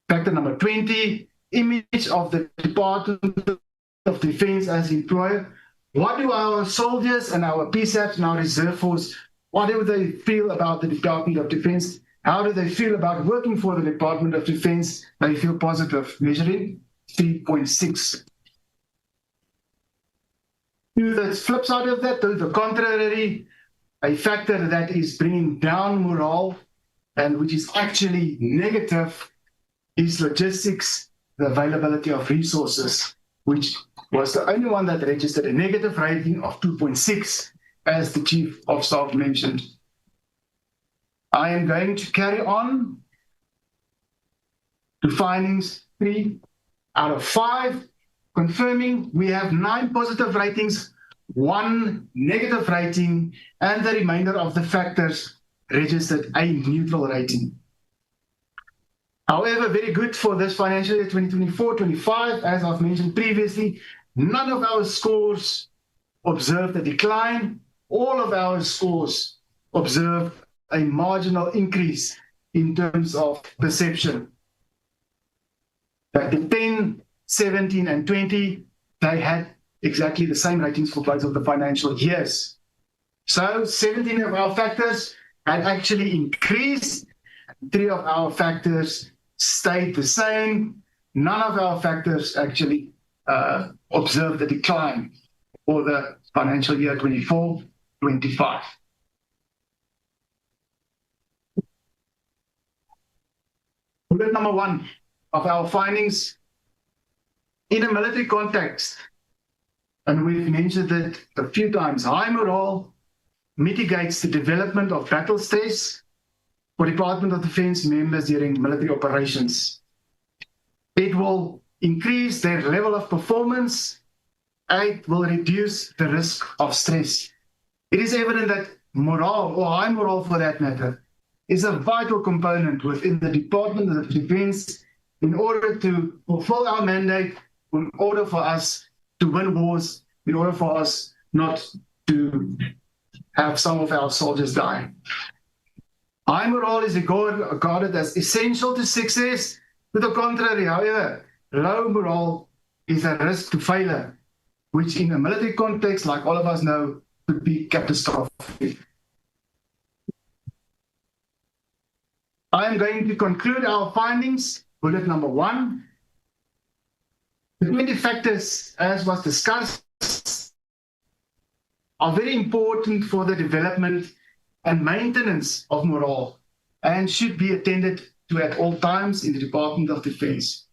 Factor number 20, image of the Department of Defense as employer. What do our soldiers and our PSAPs and our reserve force, what do they feel about the Department of Defense? How do they feel about working for the Department of Defense? They feel positive, measuring 3.6. To the flip side of that, to the contrary, a factor that is bringing down morale and which is actually negative is logistics, the availability of resources, which was the only one that registered a negative rating of 2.6, as the Chief of Staff mentioned. I am going to carry on to findings 3 out of 5, confirming we have 9 positive ratings, 1 negative rating, and the remainder of the factors registered a neutral rating. However, very good for this financial year 2024-25, as I've mentioned previously, none of our scores observed a decline. All of our scores observed a marginal increase in terms of perception. Back in 10, 17, and 20, they had exactly the same ratings for both of the financial years. So 17 of our factors had actually increased. 3 of our factors stayed the same. None of our factors actually observed a decline for the financial year 24-25. Bullet number 1 of our findings, in a military context, and we've mentioned it a few times, high morale mitigates the development of battle stress for Department of Defense members during military operations. It will increase their level of performance. It will reduce the risk of stress. It is evident that morale, or high morale for that matter, is a vital component within the Department of Defense in order to fulfill our mandate, in order for us to win wars, in order for us not to have some of our soldiers die. High morale is regarded as essential to success. To the contrary, however, low morale is a risk to failure, which in a military context, like all of us know, could be catastrophic. I am going to conclude our findings. Bullet number 1. The 20 factors, as was discussed, are very important for the development and maintenance of morale and should be attended to at all times in the Department of Defense.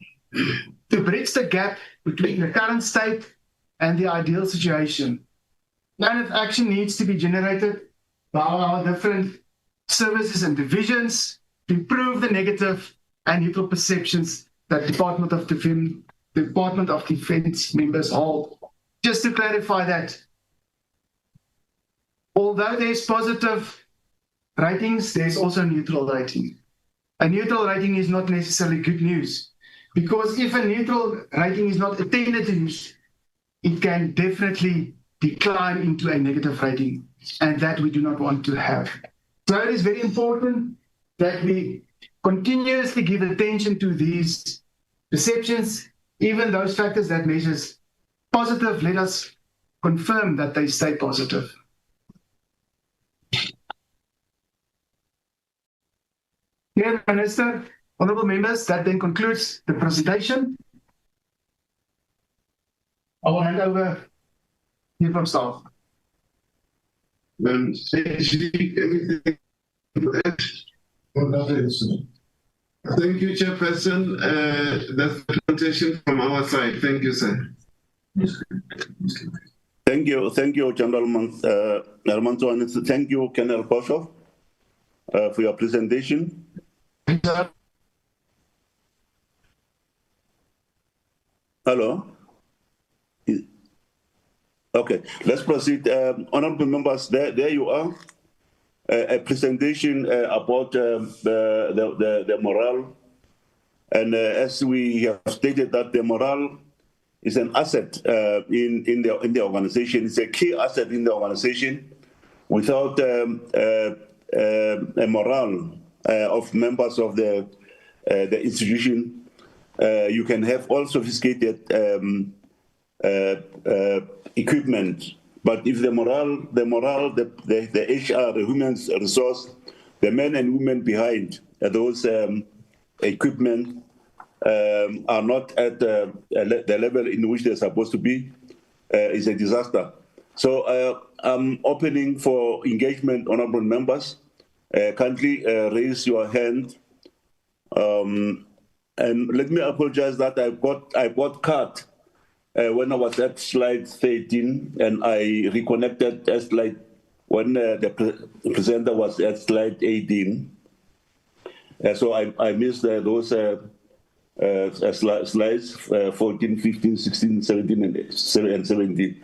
To bridge the gap between the current state and the ideal situation, plan of action needs to be generated by our different services and divisions to improve the negative and neutral perceptions that Department of Defense members hold. Just to clarify that, although there's positive ratings, there's also neutral rating. A neutral rating is not necessarily good news, because if a neutral rating is not attended to, it can definitely decline into a negative rating, and that we do not want to have. So it is very important that we continuously give attention to these perceptions, even those factors that measures positive, let us confirm that they stay positive. Dear Minister, honorable members, that then concludes the presentation. I will hand over here from staff. Thank you, Chairperson. That's the presentation from our side. Thank you, sir. Thank you, General Armando, and thank you, Colonel Boshoff, for your presentation. Hello? Okay, let's proceed. Honorable members, there you are. A presentation about the morale. And as we have stated that the morale is an asset in the organization. It's a key asset in the organization. Without a morale of members of the institution, you can have all sophisticated equipment, but if the HR, the human resource, the men and women behind those equipment are not at the level in which they're supposed to be, is a disaster. So I'm opening for engagement, honorable members. Kindly raise your hand. And let me apologize that I got cut when I was at slide 13, and I reconnected at slide when the presenter was at slide 18. So I missed those slides 14, 15, 16, 17, and 17.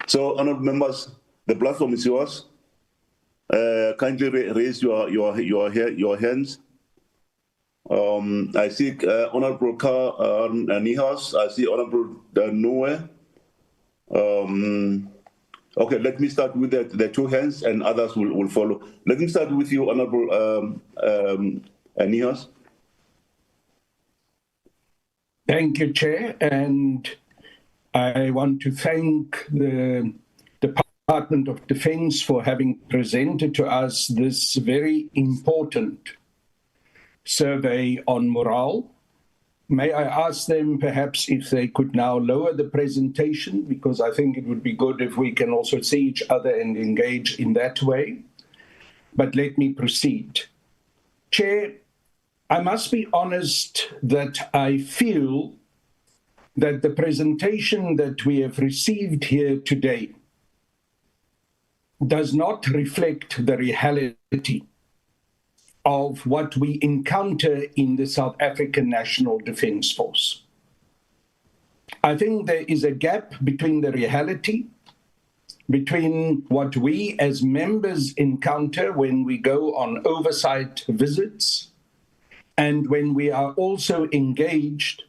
So, honorable members, the platform is yours. Kindly raise your hands. I see Honorable Nihas. I see Honorable Danue. Okay, let me start with the two hands, and others will follow. Let me start with you, Honorable Nihas. Thank you, Chair, and I want to thank the Department of Defense for having presented to us this very important survey on morale. May I ask them perhaps if they could now lower the presentation, because I think it would be good if we can also see each other and engage in that way. But let me proceed. Chair, I must be honest that I feel that the presentation that we have received here today does not reflect the reality of what we encounter in the South African National Defence Force. I think there is a gap between the reality, between what we as members encounter when we go on oversight visits, and when we are also engaged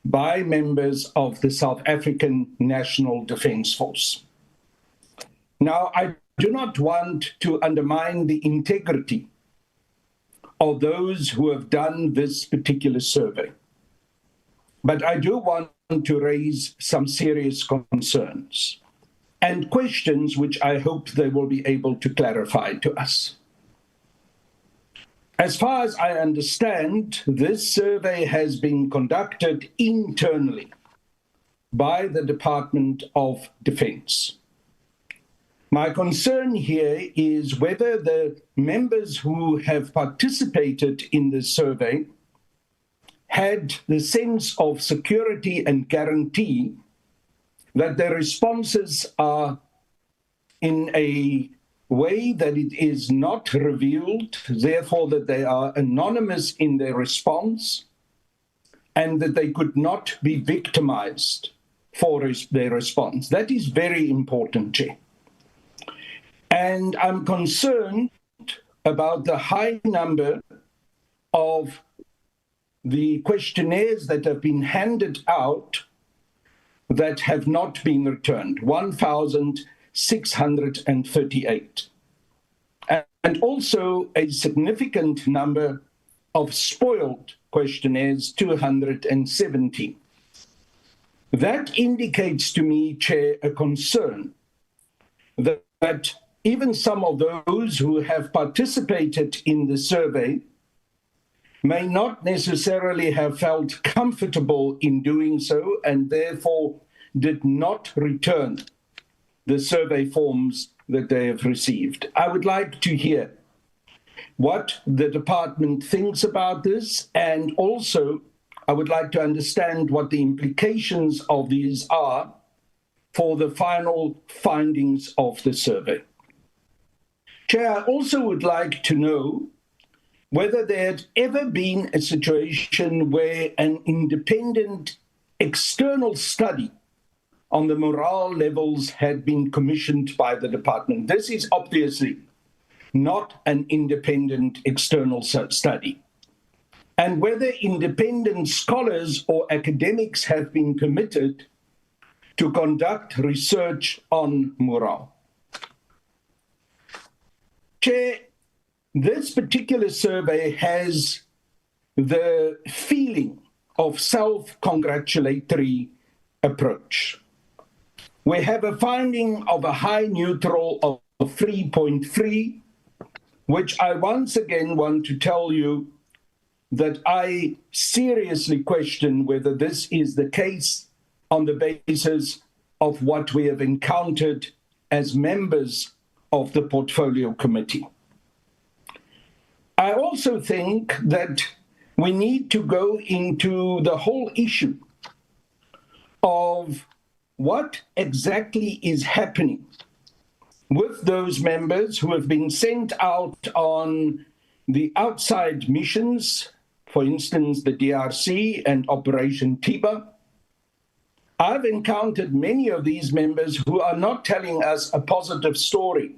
by members of the South African National Defence Force. Now, I do not want to undermine the integrity of those who have done this particular survey, but I do want to raise some serious concerns and questions which I hope they will be able to clarify to us. As far as I understand, this survey has been conducted internally by the Department of Defense. My concern here is whether the members who have participated in this survey had the sense of security and guarantee that their responses are in a way that it is not revealed, therefore that they are anonymous in their response, and that they could not be victimized for their response. That is very important, Chair. And I'm concerned about the high number of the questionnaires that have been handed out that have not been returned, 1,638. And also a significant number of spoiled questionnaires, 270. That indicates to me, Chair, a concern that even some of those who have participated in the survey may not necessarily have felt comfortable in doing so, and therefore did not return the survey forms that they have received. I would like to hear what the department thinks about this, and also I would like to understand what the implications of these are for the final findings of the survey. Chair, I also would like to know whether there had ever been a situation where an independent external study on the morale levels had been commissioned by the department. This is obviously not an independent external study. And whether independent scholars or academics have been committed to conduct research on morale. Chair, this particular survey has the feeling of self-congratulatory approach. We have a finding of a high neutral of 3.3, which I once again want to tell you that I seriously question whether this is the case on the basis of what we have encountered as members of the Portfolio Committee. I also think that we need to go into the whole issue of what exactly is happening with those members who have been sent out on the outside missions, for instance, the DRC and Operation Tiba. I've encountered many of these members who are not telling us a positive story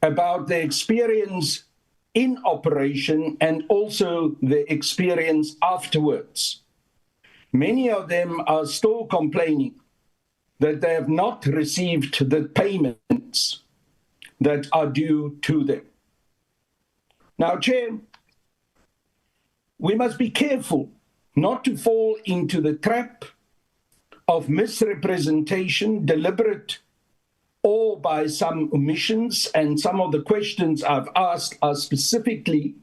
about their experience in operation and also their experience afterwards. Many of them are still complaining that they have not received the payments that are due to them. Now, Chair, we must be careful not to fall into the trap of misrepresentation, deliberate or by some omissions, and some of the questions I've asked are specifically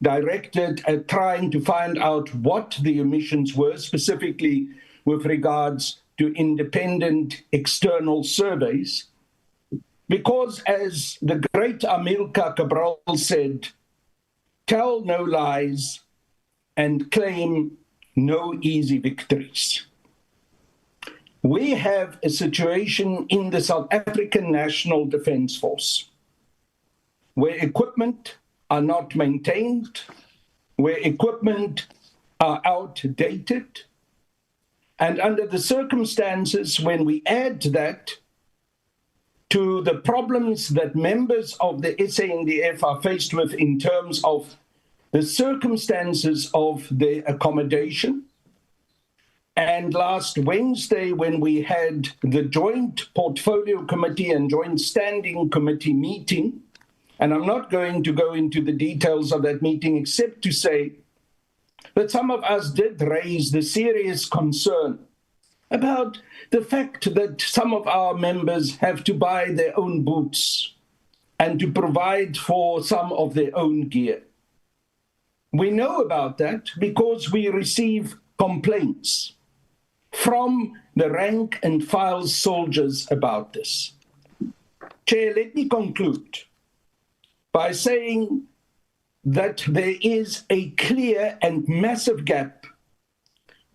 directed at trying to find out what the omissions were, specifically with regards to independent external surveys. Because as the great Amilcar Cabral said, tell no lies and claim no easy victories. We have a situation in the South African National Defence Force where equipment are not maintained, where equipment are outdated, and under the circumstances when we add that to the problems that members of the SANDF are faced with in terms of the circumstances of their accommodation. And last Wednesday, when we had the Joint Portfolio Committee and Joint Standing Committee meeting, and I'm not going to go into the details of that meeting except to say that some of us did raise the serious concern about the fact that some of our members have to buy their own boots and to provide for some of their own gear. We know about that because we receive complaints from the rank and file soldiers about this. Chair, let me conclude by saying that there is a clear and massive gap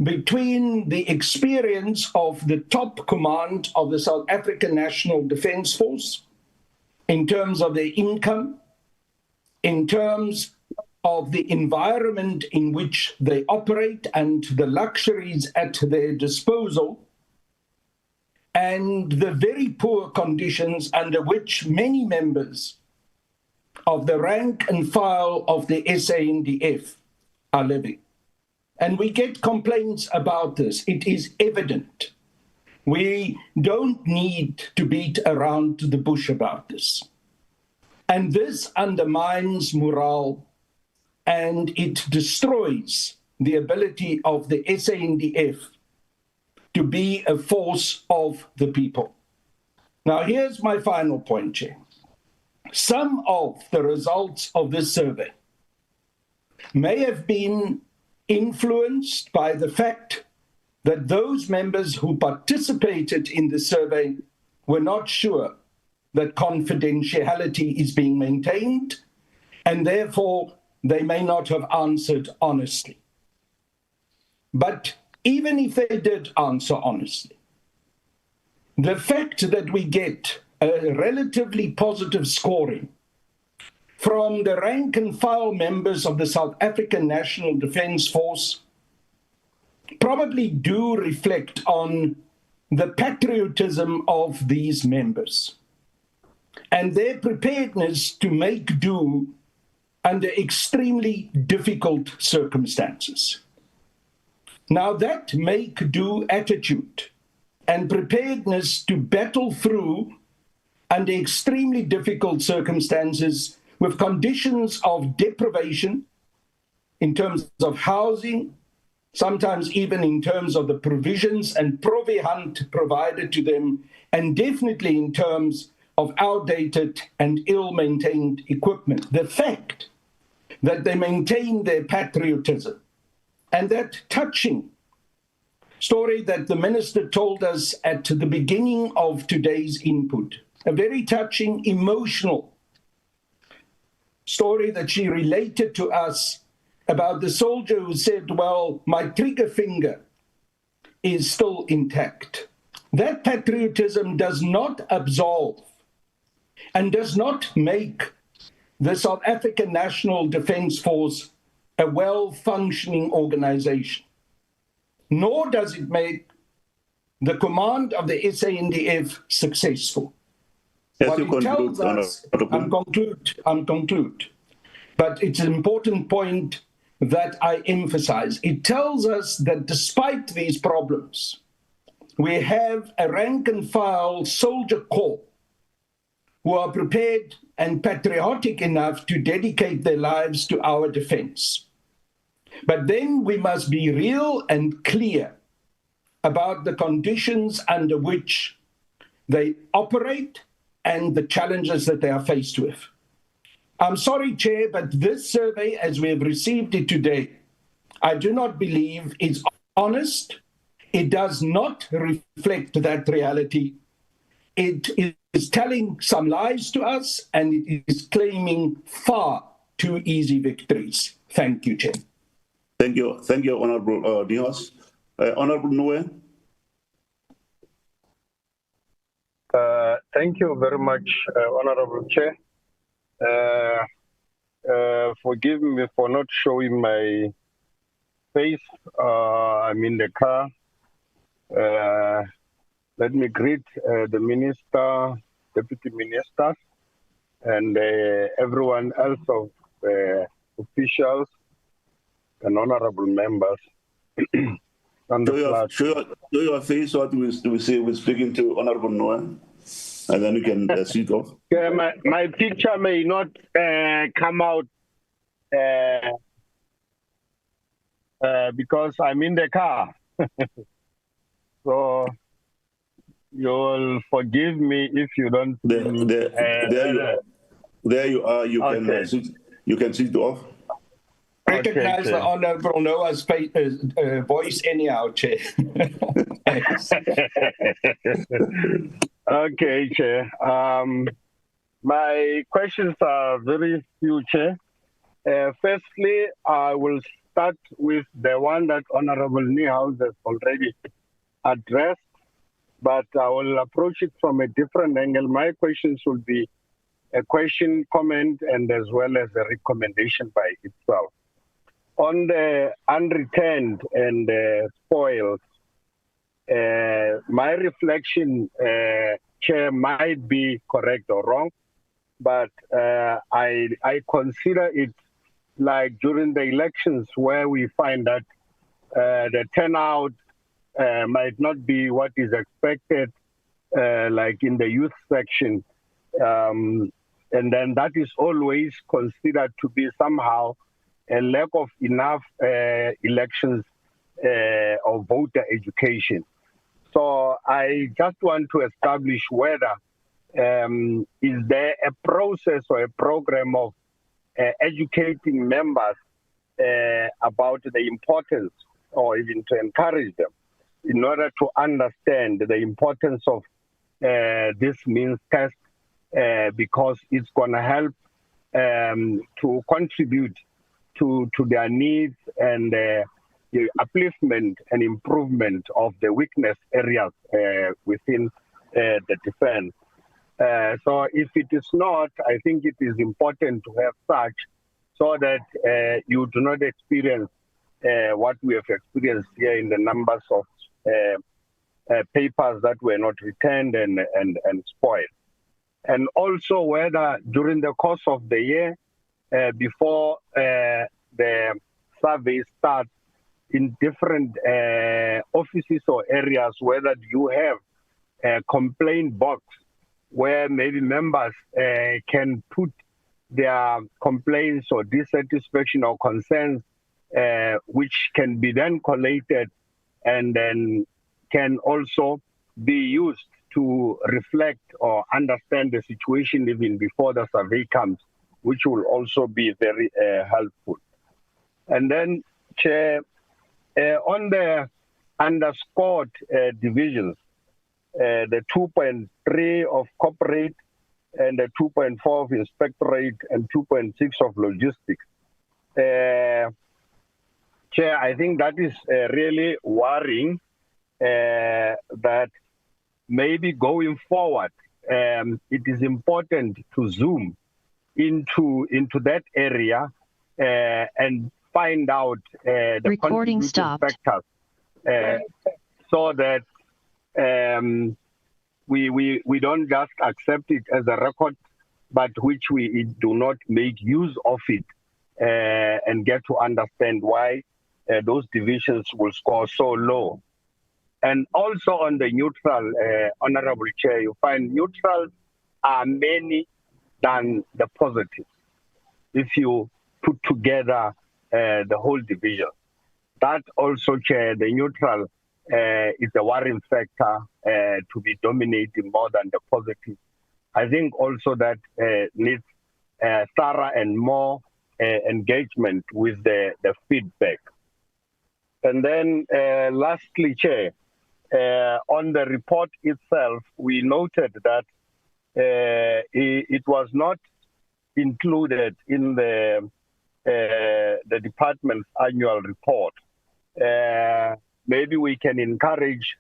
between the experience of the top command of the South African National Defence Force in terms of their income, in terms of the environment in which they operate and the luxuries at their disposal, and the very poor conditions under which many members of the rank and file of the SANDF are living. And we get complaints about this. It is evident. We don't need to beat around the bush about this. And this undermines morale, and it destroys the ability of the SANDF to be a force of the people. Now, here's my final point, Chair. Some of the results of this survey may have been influenced by the fact that those members who participated in the survey were not sure that confidentiality is being maintained, and therefore they may not have answered honestly. But even if they did answer honestly, the fact that we get a relatively positive scoring from the rank and file members of the South African National Defence Force probably do reflect on the patriotism of these members and their preparedness to make do under extremely difficult circumstances. Now, that make-do attitude and preparedness to battle through under extremely difficult circumstances with conditions of deprivation in terms of housing, sometimes even in terms of the provisions and provihant provided to them, and definitely in terms of outdated and ill-maintained equipment. The fact that they maintain their patriotism, and that touching story that the minister told us at the beginning of today's input, a very touching, emotional story that she related to us about the soldier who said, well, my trigger finger is still intact. That patriotism does not absolve and does not make the South African National Defence Force a well-functioning organization, nor does it make the command of the SANDF successful. Yes, What you it tells us, I'm conclude, but it's an important point that I emphasize. It tells us that despite these problems, we have a rank and file soldier corps who are prepared and patriotic enough to dedicate their lives to our defense. But then we must be real and clear about the conditions under which they operate and the challenges that they are faced with. I'm sorry, Chair, but this survey, as we have received it today, I do not believe is honest. It does not reflect that reality. It is telling some lies to us, and it is claiming far too easy victories. Thank you, Chair. Thank you, Honorable Dios. Honorable Noe. Thank you very much, Honorable Chair. Forgive me for not showing my face. I'm in the car. Let me greet the Minister, Deputy Ministers, and everyone else of officials and honorable members. Show your face, what we say we're speaking to Honorable Noah, and then you can sit off. Yeah, my picture may not come out because I'm in the car. So you'll forgive me if you don't. There you are. You okay. You can sit off. Recognize the Honorable Noah's voice anyhow, Chair. Okay, Chair. My questions are very few, Chair. Firstly, I will start with the one that Honorable Niehaus has already addressed, but I will approach it from a different angle. My questions will be a question, comment, and as well as a recommendation by itself. On the unreturned and spoiled, my reflection, Chair, might be correct or wrong, but I consider it like during the elections where we find that the turnout might not be what is expected, like in the youth section. And then that is always considered to be somehow a lack of enough elections or voter education. So I just want to establish whether is there a process or a program of educating members about the importance, or even to encourage them in order to understand the importance of this means test, because it's going to help to contribute to their needs and the upliftment and improvement of the weakness areas within the defense. So if it is not, I think it is important to have such so that you do not experience what we have experienced here in the numbers of papers that were not returned and spoiled. And also whether during the course of the year, before the survey starts in different offices or areas, whether you have a complaint box where maybe members can put their complaints or dissatisfaction or concerns, which can be then collated and then can also be used to reflect or understand the situation even before the survey comes, which will also be very helpful. And then, Chair, on the underscored divisions, the 2.3 of corporate, and the 2.4 of inspectorate, and 2.6 of logistics. Chair, I think that is really worrying, that maybe going forward, it is important to zoom into that area and find out the Recording contributing stopped. factors, so that we don't just accept it as a record, but which we do not make use of it and get to understand why those divisions will score so low. And also on the neutral, Honorable Chair, you find neutrals are many than the positives if you put together the whole division. That also, Chair, the neutral is a worrying factor to be dominating more than the positive. I think also that needs thorough and more engagement with the feedback. And then lastly, Chair, on the report itself, we noted that it was not included in the department's annual report. Maybe we can encourage,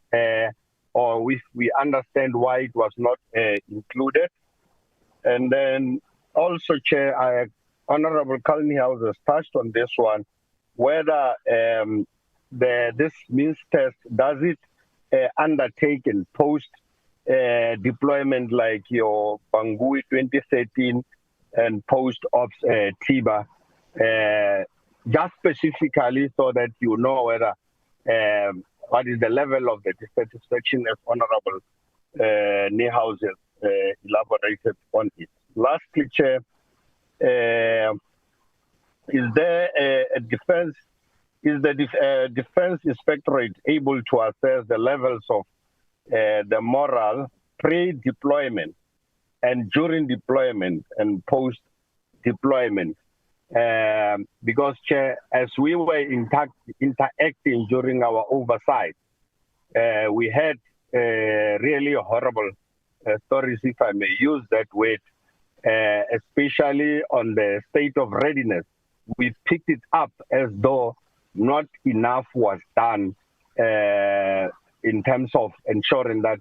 or if we understand why it was not included. And then also, Chair, Honorable Kalnihaus has touched on this one, whether this means test, does it undertaken post deployment like your Bangui 2013 and post ops TIBA, just specifically so that you know whether what is the level of the dissatisfaction, as Honorable Niehaus has elaborated on it. Lastly, Chair, is there a defense? Is the Defense Inspectorate able to assess the levels of the morale pre-deployment and during deployment and post-deployment? Because, Chair, as we were interacting during our oversight, we had really horrible stories, if I may use that word, especially on the state of readiness. We picked it up as though not enough was done in terms of ensuring that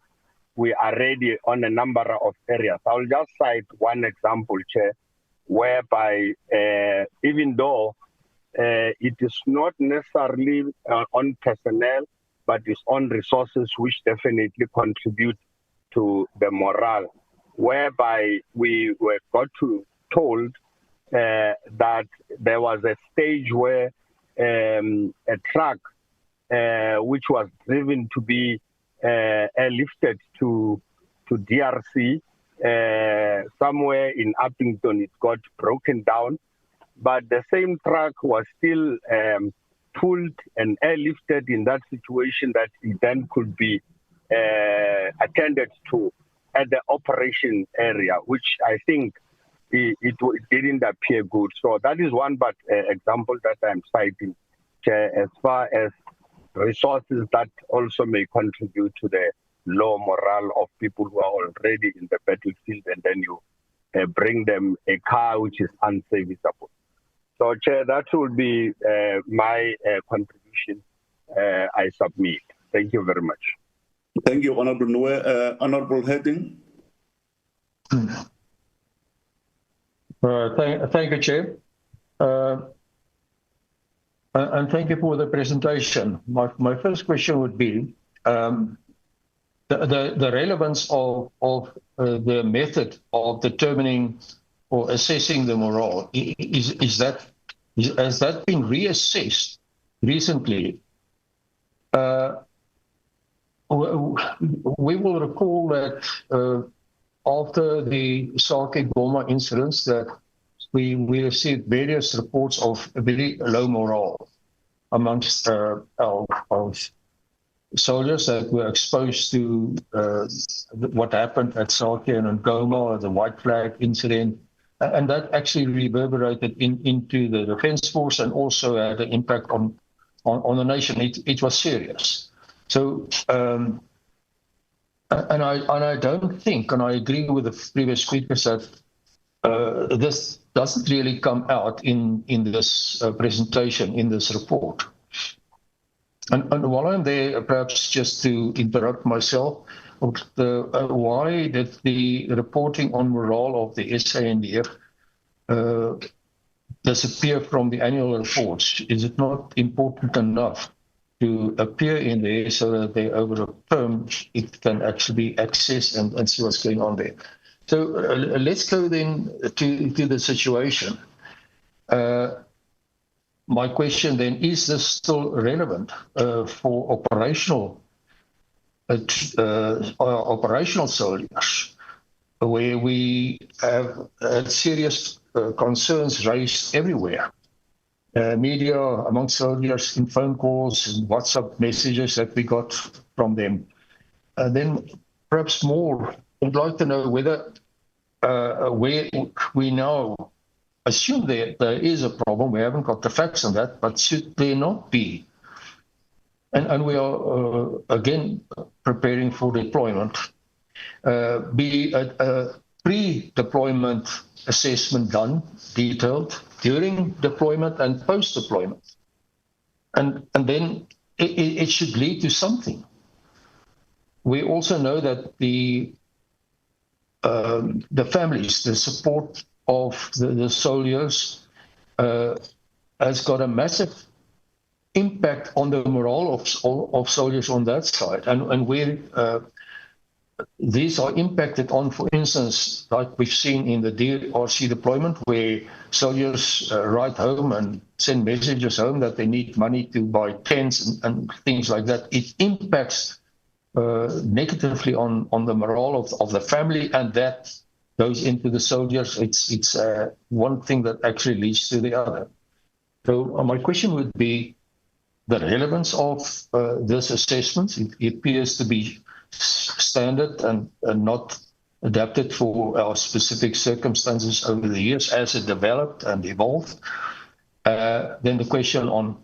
we are ready on a number of areas. I'll just cite one example, Chair, whereby even though it is not necessarily on personnel, but it's on resources which definitely contribute to the morale, whereby we were told that there was a stage where a truck which was driven to be airlifted to DRC, somewhere in Uppington, it got broken down, but the same truck was still pulled and airlifted in that situation that it then could be attended to at the operation area, which I think it didn't appear good. So that is one but example that I'm citing, Chair, as far as resources that also may contribute to the low morale of people who are already in the battlefield, and then you bring them a car which is unserviceable. So, Chair, that would be my contribution I submit. Thank you very much. Thank you, Honorable Noe. Honorable Heading. Thank you, Chair. And thank you for the presentation. My first question would be the relevance of the method of determining or assessing the morale. Has that been reassessed recently? We will recall that after the Sake Goma incidents, that we received various reports of very low morale amongst our soldiers that were exposed to what happened at Sake and Goma, the white flag incident, and that actually reverberated into the Defence Force and also had an impact on the nation. It was serious. So And I don't think, and I agree with the previous speakers, that this doesn't really come out in this presentation, in this report. And while I'm there, perhaps just to interrupt myself, why did the reporting on morale of the SANDF disappear from the annual reports? Is it not important enough to appear in there so that they over a term it can actually be accessed and see what's going on there? So let's go then to the situation. My question then, is this still relevant for operational soldiers, where we have serious concerns raised everywhere? Media, among soldiers, in phone calls and WhatsApp messages that we got from them. Then perhaps more, I'd like to know whether where we now assume there is a problem. We haven't got the facts on that, but should there not be? And we are, again, preparing for deployment. Be a pre-deployment assessment done, detailed, during deployment and post-deployment. And then it should lead to something. We also know that the families, the support of the soldiers has got a massive impact on the morale of soldiers on that side. And where these are impacted on, for instance, like we've seen in the DRC deployment, where soldiers write home and send messages home that they need money to buy tents and things like that. It impacts negatively on the morale of the family, and that goes into the soldiers. It's one thing that actually leads to the other. So my question would be the relevance of this assessment. It appears to be standard and not adapted for our specific circumstances over the years as it developed and evolved. Then the question on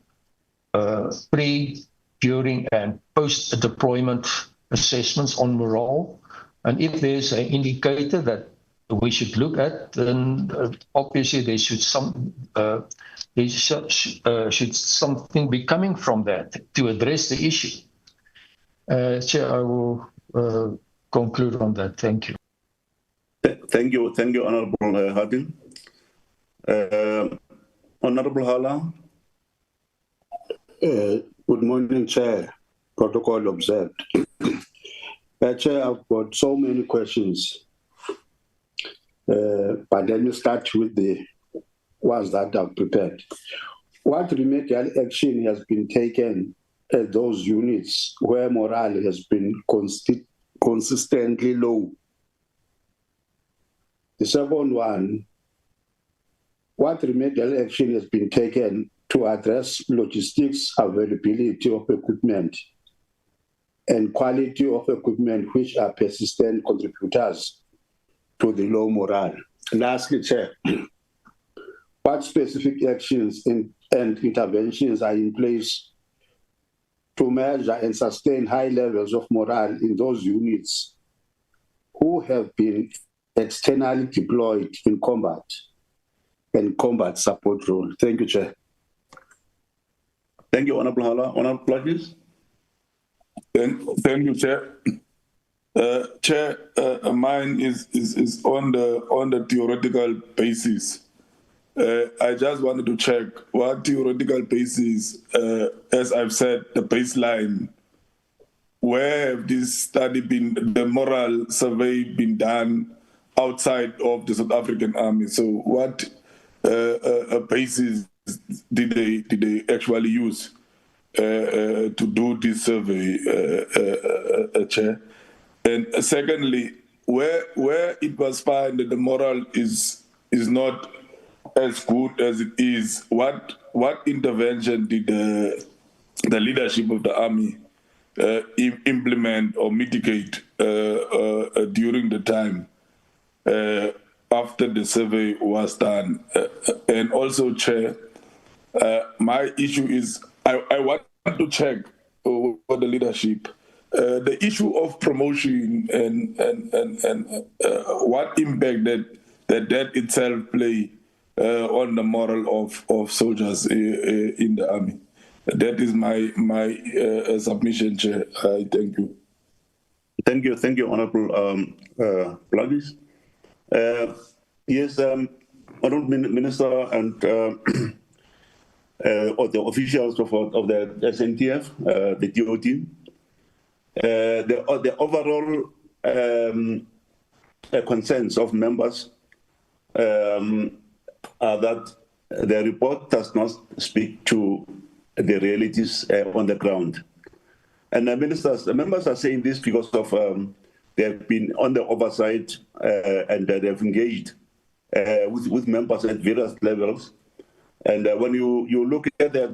pre, during, and post-deployment assessments on morale. And if there's an indicator that we should look at, then obviously there should something be coming from that to address the issue. Chair, I will conclude on that. Thank you. Thank you, Honorable Harding. Honorable Hala. Good morning, Chair. Protocol observed. Chair, I've got so many questions, but let me start with the ones that I've prepared. What remedial action has been taken at those units where morale has been consistently low? The second one, what remedial action has been taken to address logistics availability of equipment and quality of equipment, which are persistent contributors to the low morale? Lastly, Chair, what specific actions and interventions are in place to measure and sustain high levels of morale in those units who have been externally deployed in combat and combat support role? Thank you, Chair. Thank you, Honorable Hala. Honorable Plugins. Thank you, Chair. Chair, mine is on the theoretical basis. I just wanted to check what theoretical basis, as I've said, the baseline, where have this study been, the moral survey been done outside of the South African Army? So what basis did they actually use to do this survey, Chair? And secondly, where it was found that the moral is not as good as it is, what intervention did the leadership of the army implement or mitigate during the time after the survey was done? And also, Chair, my issue is I want to check with the leadership the issue of promotion and what impact that itself play on the moral of soldiers in the army. That is my submission, Chair. Thank you. Thank you, Honorable Plugis. Yes, Honorable Minister and or the officials of the SANDF, the DOT, the overall concerns of members are that the report does not speak to the realities on the ground. And the members are saying this because of they have been on the oversight and they have engaged with members at various levels. And when you look at the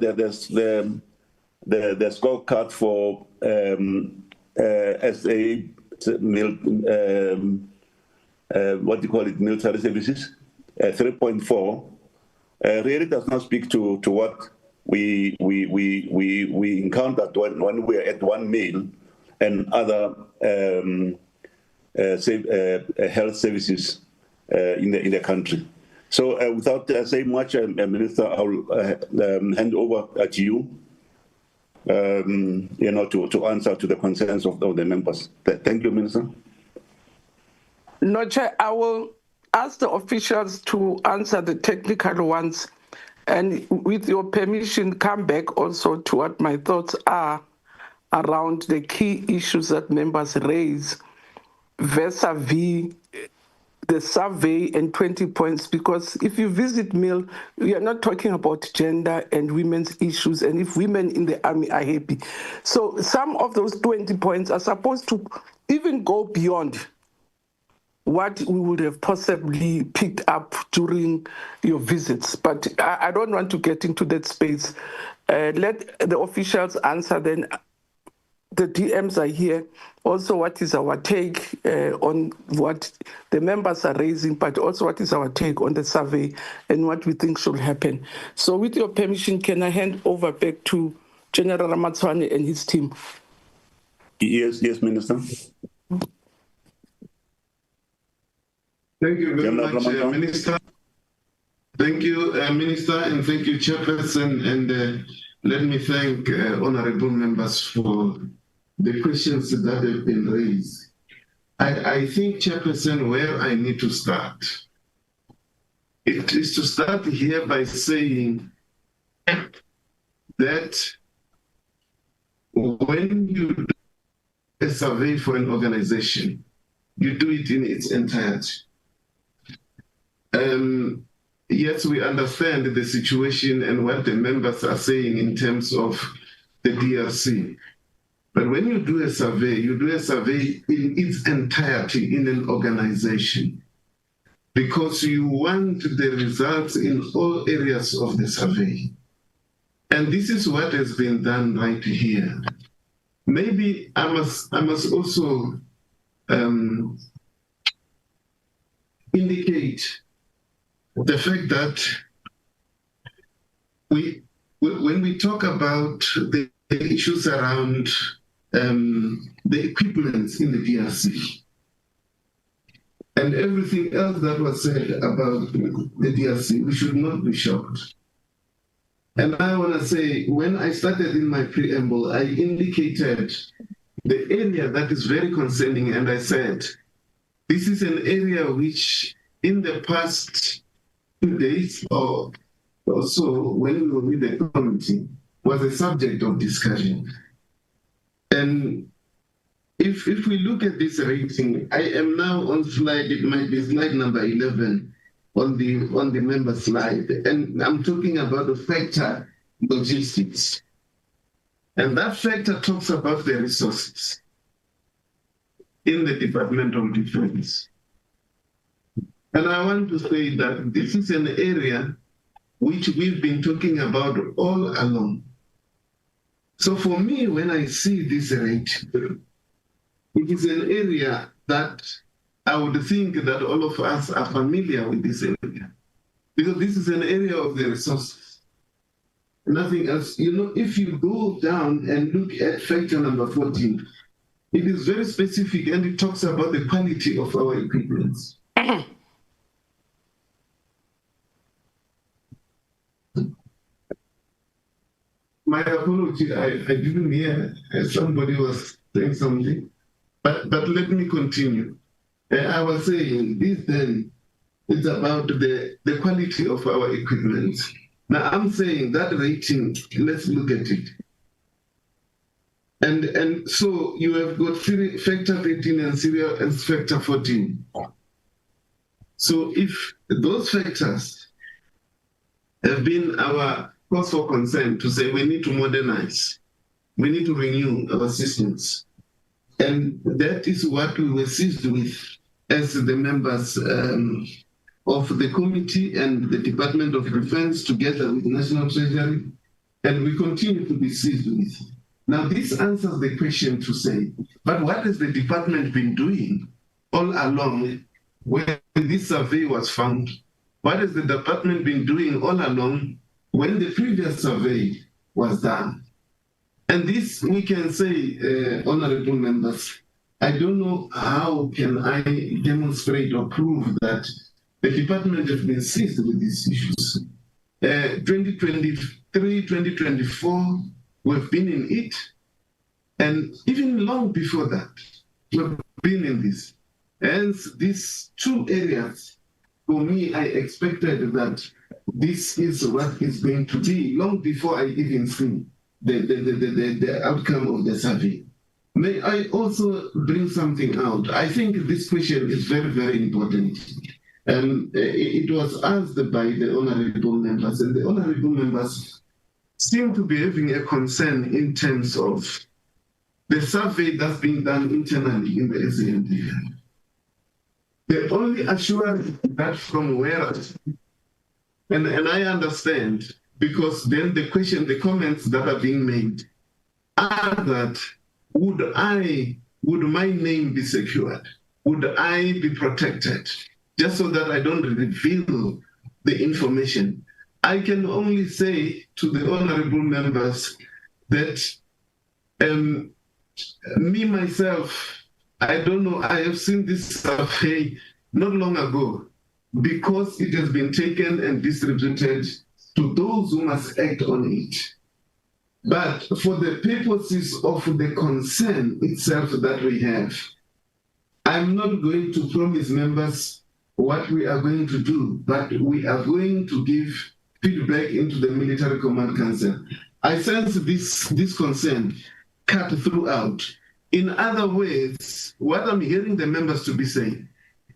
scorecard for SA what do you call it, military services, 3.4, really does not speak to what we encountered when we were at 1 mil and other health services in the country. So without saying much, Minister, I will hand over to you, to answer to the concerns of the members. Thank you, Minister. No, Chair, I will ask the officials to answer the technical ones, and with your permission, come back also to what my thoughts are around the key issues that members raise vis-a-vis the survey and 20 points, because if you visit MIL, we are not talking about gender and women's issues and if women in the army are happy. So some of those 20 points are supposed to even go beyond what we would have possibly picked up during your visits. But I don't want to get into that space. Let the officials answer, then the DMs are here. Also, what is our take on what the members are raising, but also what is our take on the survey and what we think should happen. So with your permission, can I hand over back to General Ramatswane and his team? Yes, Minister. Thank you very much, Minister. Thank you, Minister, and thank you, Chairperson. And let me thank honorable members for the questions that have been raised. I think, Chairperson, where I need to start, it is to start here by saying that when you do a survey for an organization, you do it in its entirety. Yes, we understand the situation and what the members are saying in terms of the DRC. But when you do a survey, you do a survey in its entirety in an organization, because you want the results in all areas of the survey. And this is what has been done right here. Maybe I must also indicate the fact that when we talk about the issues around the equipment in the DRC and everything else that was said about the DRC, we should not be shocked. And I want to say, when I started in my preamble, I indicated the area that is very concerning, and I said, this is an area which in the past 2 days or so, when we were with the committee, was a subject of discussion. And if we look at this rating, I am now on slide, it might be slide number 11 on the member slide, and I'm talking about the factor logistics. And that factor talks about the resources in the Department of Defense. And I want to say that this is an area which we've been talking about all along. So for me, when I see this rate, it is an area that I would think that all of us are familiar with this area, because this is an area of the resources. Nothing else. You know, if you go down and look at factor number 14, it is very specific and it talks about the quality of our equipment. My apology, I didn't hear somebody was saying something, but let me continue. I was saying this then is about the quality of our equipment. Now I'm saying that rating, let's look at it. And so you have got factor 13 and factor 14. So if those factors have been our cause for concern to say we need to modernize, we need to renew our systems, and that is what we were seized with as the members of the committee and the Department of Defense together with the National Treasury, and we continue to be seized with. Now, this answers the question to say, but what has the department been doing all along when this survey was found? What has the department been doing all along when the previous survey was done? And this we can say, honorable members, I don't know how can I demonstrate or prove that the department has been seized with these issues. 2023, 2024, we've been in it. And even long before that, we've been in this. Hence, these two areas, for me, I expected that this is what is going to be long before I even see the outcome of the survey. May I also bring something out? I think this question is very, very important. And it was asked by the honorable members, and the honorable members seem to be having a concern in terms of the survey that's being done internally in the SANDF. The only assurance that from where, and I understand, because then the question, the comments that are being made are that would my name be secured? Would I be protected? Just so that I don't reveal the information. I can only say to the honorable members that me, myself, I don't know, I have seen this survey not long ago because it has been taken and distributed to those who must act on it. But for the purposes of the concern itself that we have, I'm not going to promise members what we are going to do, but we are going to give feedback into the Military Command Council. I sense this concern cut throughout. In other words, what I'm hearing the members to be saying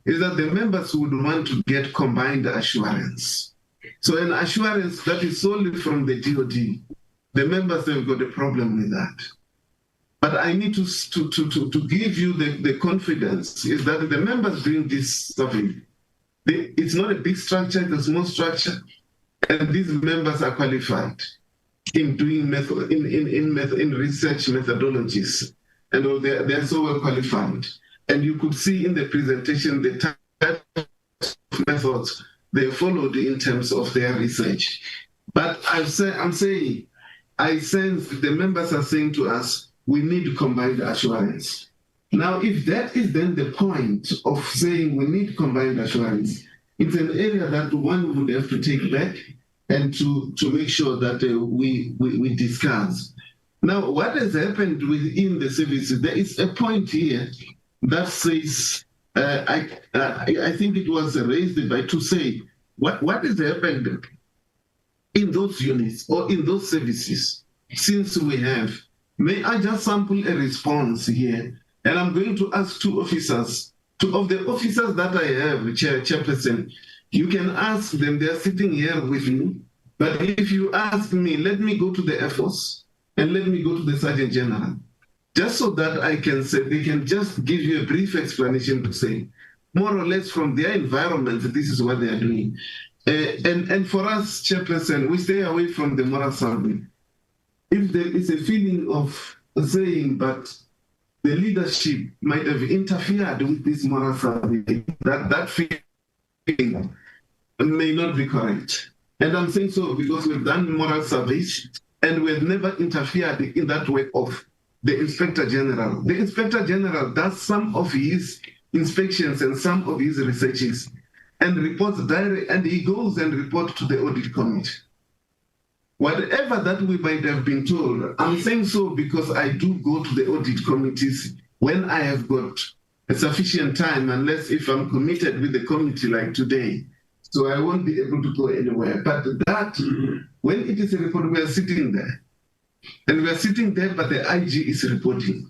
is that the members would want to get combined assurance. So an assurance that is solely from the DoD, the members have got a problem with that. But I need to give you the confidence is that the members doing this survey, it's not a big structure, it's a small structure, and these members are qualified in doing in research methodologies, and they're so well qualified. And you could see in the presentation the type of methods they followed in terms of their research. But I'm saying, I sense the members are saying to us, we need combined assurance. Now, if that is then the point of saying we need combined assurance, it's an area that one would have to take back and to make sure that we discuss. Now, what has happened within the services, there is a point here that says, I think it was raised by to say, what has happened in those units or in those services since we have? May I just sample a response here? And I'm going to ask two officers, two of the officers that I have, Chairperson, you can ask them, they're sitting here with me. But if you ask me, let me go to the Air Force and let me go to the Sergeant General, just so that I can say, they can just give you a brief explanation to say, more or less from their environment, this is what they are doing. And for us, Chairperson, we stay away from the moral survey. If there is a feeling of saying, but the leadership might have interfered with this moral survey, that feeling may not be correct. And I'm saying so because we've done moral surveys and we've never interfered in that way of the Inspector General. The Inspector General does some of his inspections and some of his researches and reports directly, and he goes and reports to the audit committee. Whatever that we might have been told, I'm saying so because I do go to the audit committees when I have got a sufficient time, unless if I'm committed with the committee like today. So I won't be able to go anywhere. But that, when it is a report, we are sitting there. And we are sitting there, but the IG is reporting.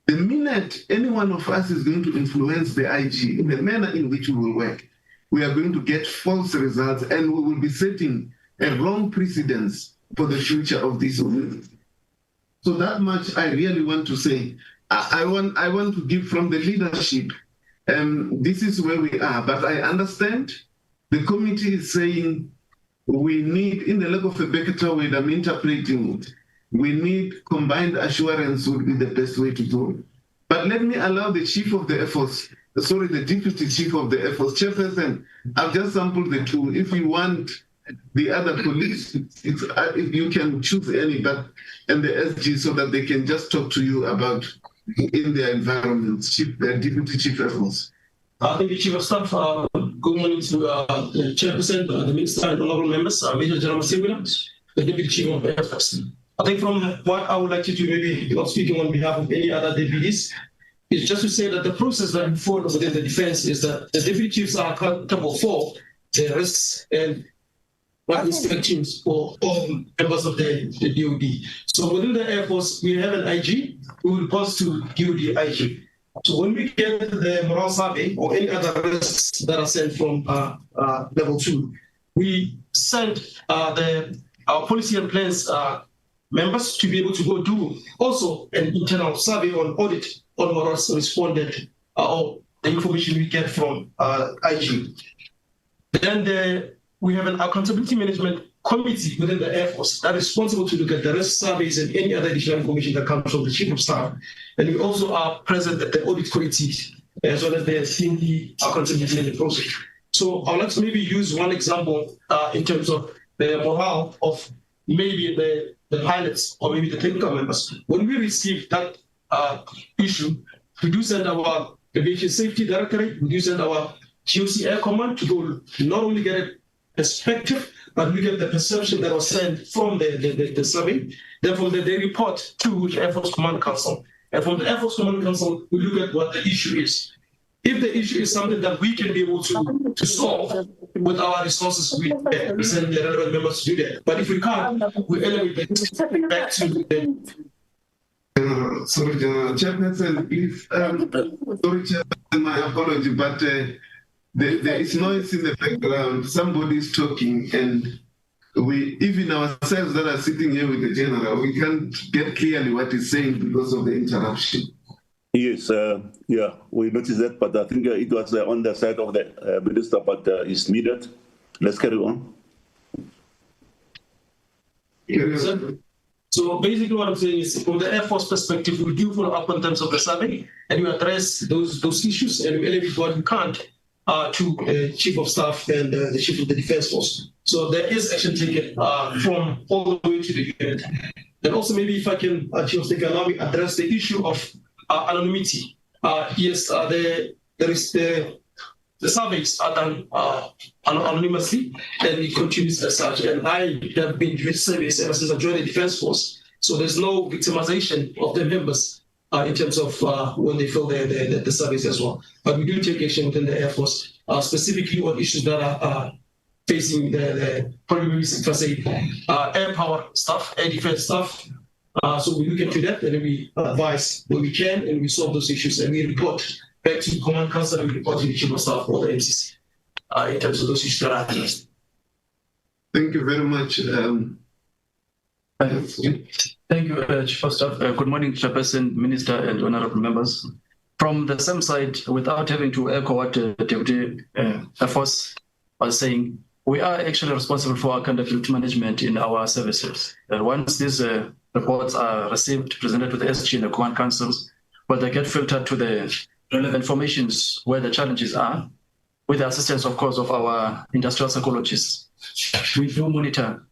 The minute any one of us is going to influence the IG in the manner in which we will work, we are going to get false results and we will be setting a wrong precedence for the future of this organization. So that much I really want to say. I want to give from the leadership. This is where we are, but I understand the committee is saying we need, in the lack of a better way, I'm interpreting it, we need combined assurance would be the best way to do it. But let me allow the chief of the efforts, sorry, the deputy chief of the efforts, chairperson, I've just sampled the two. If you want the other colleagues, if you can choose any, but and the SG so that they can just talk to you about in their environment, deputy chief efforts. Thank you, Chief of Staff. Good morning to the Chairperson, the Minister, and honorable members, Major General Masibula, the Deputy Chief of the Air Force. I think from what I would like to do, maybe not speaking on behalf of any other deputies, is just to say that the process that we follow within the defense is that the deputy chiefs are accountable for the risks and inspections for all members of the DOD. So within the Air Force, we have an IG who reports to DOD IG. So when we get the morale survey or any other risks that are sent from level 2, we send our policy and plans members to be able to go do also an internal survey on audit on morals responded or the information we get from IG. Then we have an accountability management committee within the Air Force that is responsible to look at the risk surveys and any other additional information that comes from the Chief of Staff. And we also are present at the audit committee as well as the CND accountability management process. So I would like to maybe use one example in terms of the morale of maybe the pilots or maybe the technical members. When we receive that issue, we do send our aviation safety directorate, we do send our GOC Air Command to go not only get a perspective, but we get the perception that was sent from the survey. Therefore, they report to the Air Force Command Council. And from the Air Force Command Council, we look at what the issue is. If the issue is something that we can be able to solve with our resources, we send the relevant members to do that. But if we can't, we elevate it back to the sorry, General Chairperson, please. Sorry, Chairperson, my apology, but there is noise in the background. Somebody is talking, and we, even ourselves that are sitting here with the General, we can't get clearly what he's saying because of the interruption. Yes, yeah, we noticed that, but I think it was on the side of the Minister, but it's needed. Let's carry on. So basically what I'm saying is, from the Air Force perspective, we do follow up in terms of the survey, and we address those issues, and we elevate what we can't to the Chief of Staff and the Chief of the Defense Force. So there is action taken from all the way to the unit. And also maybe if I can, Chief of Staff, allow me address the issue of anonymity. Yes, the surveys are done anonymously, and it continues as such. And I have been doing surveys ever since I joined the Defense Force. So there's no victimization of the members in terms of when they fill the surveys as well. But we do take action within the Air Force, specifically on issues that are facing the probably, if I say, air power stuff, air defense stuff. So we look into that, and then we advise when we can, and we solve those issues, and we report back to the Command Council, and we report to the Chief of Staff or the MCC in terms of those issues that are addressed. Thank you very much. Thank you, Chief of Staff. Good morning, Chairperson, Minister, and honorable members. From the same side, without having to echo what Deputy Air Force was saying, we are actually responsible for accountability management in our services. And once these reports are received, presented to the SG and the Command Councils, well, they get filtered to the relevant formations where the challenges are, with the assistance, of course, of our industrial psychologists. We do monitor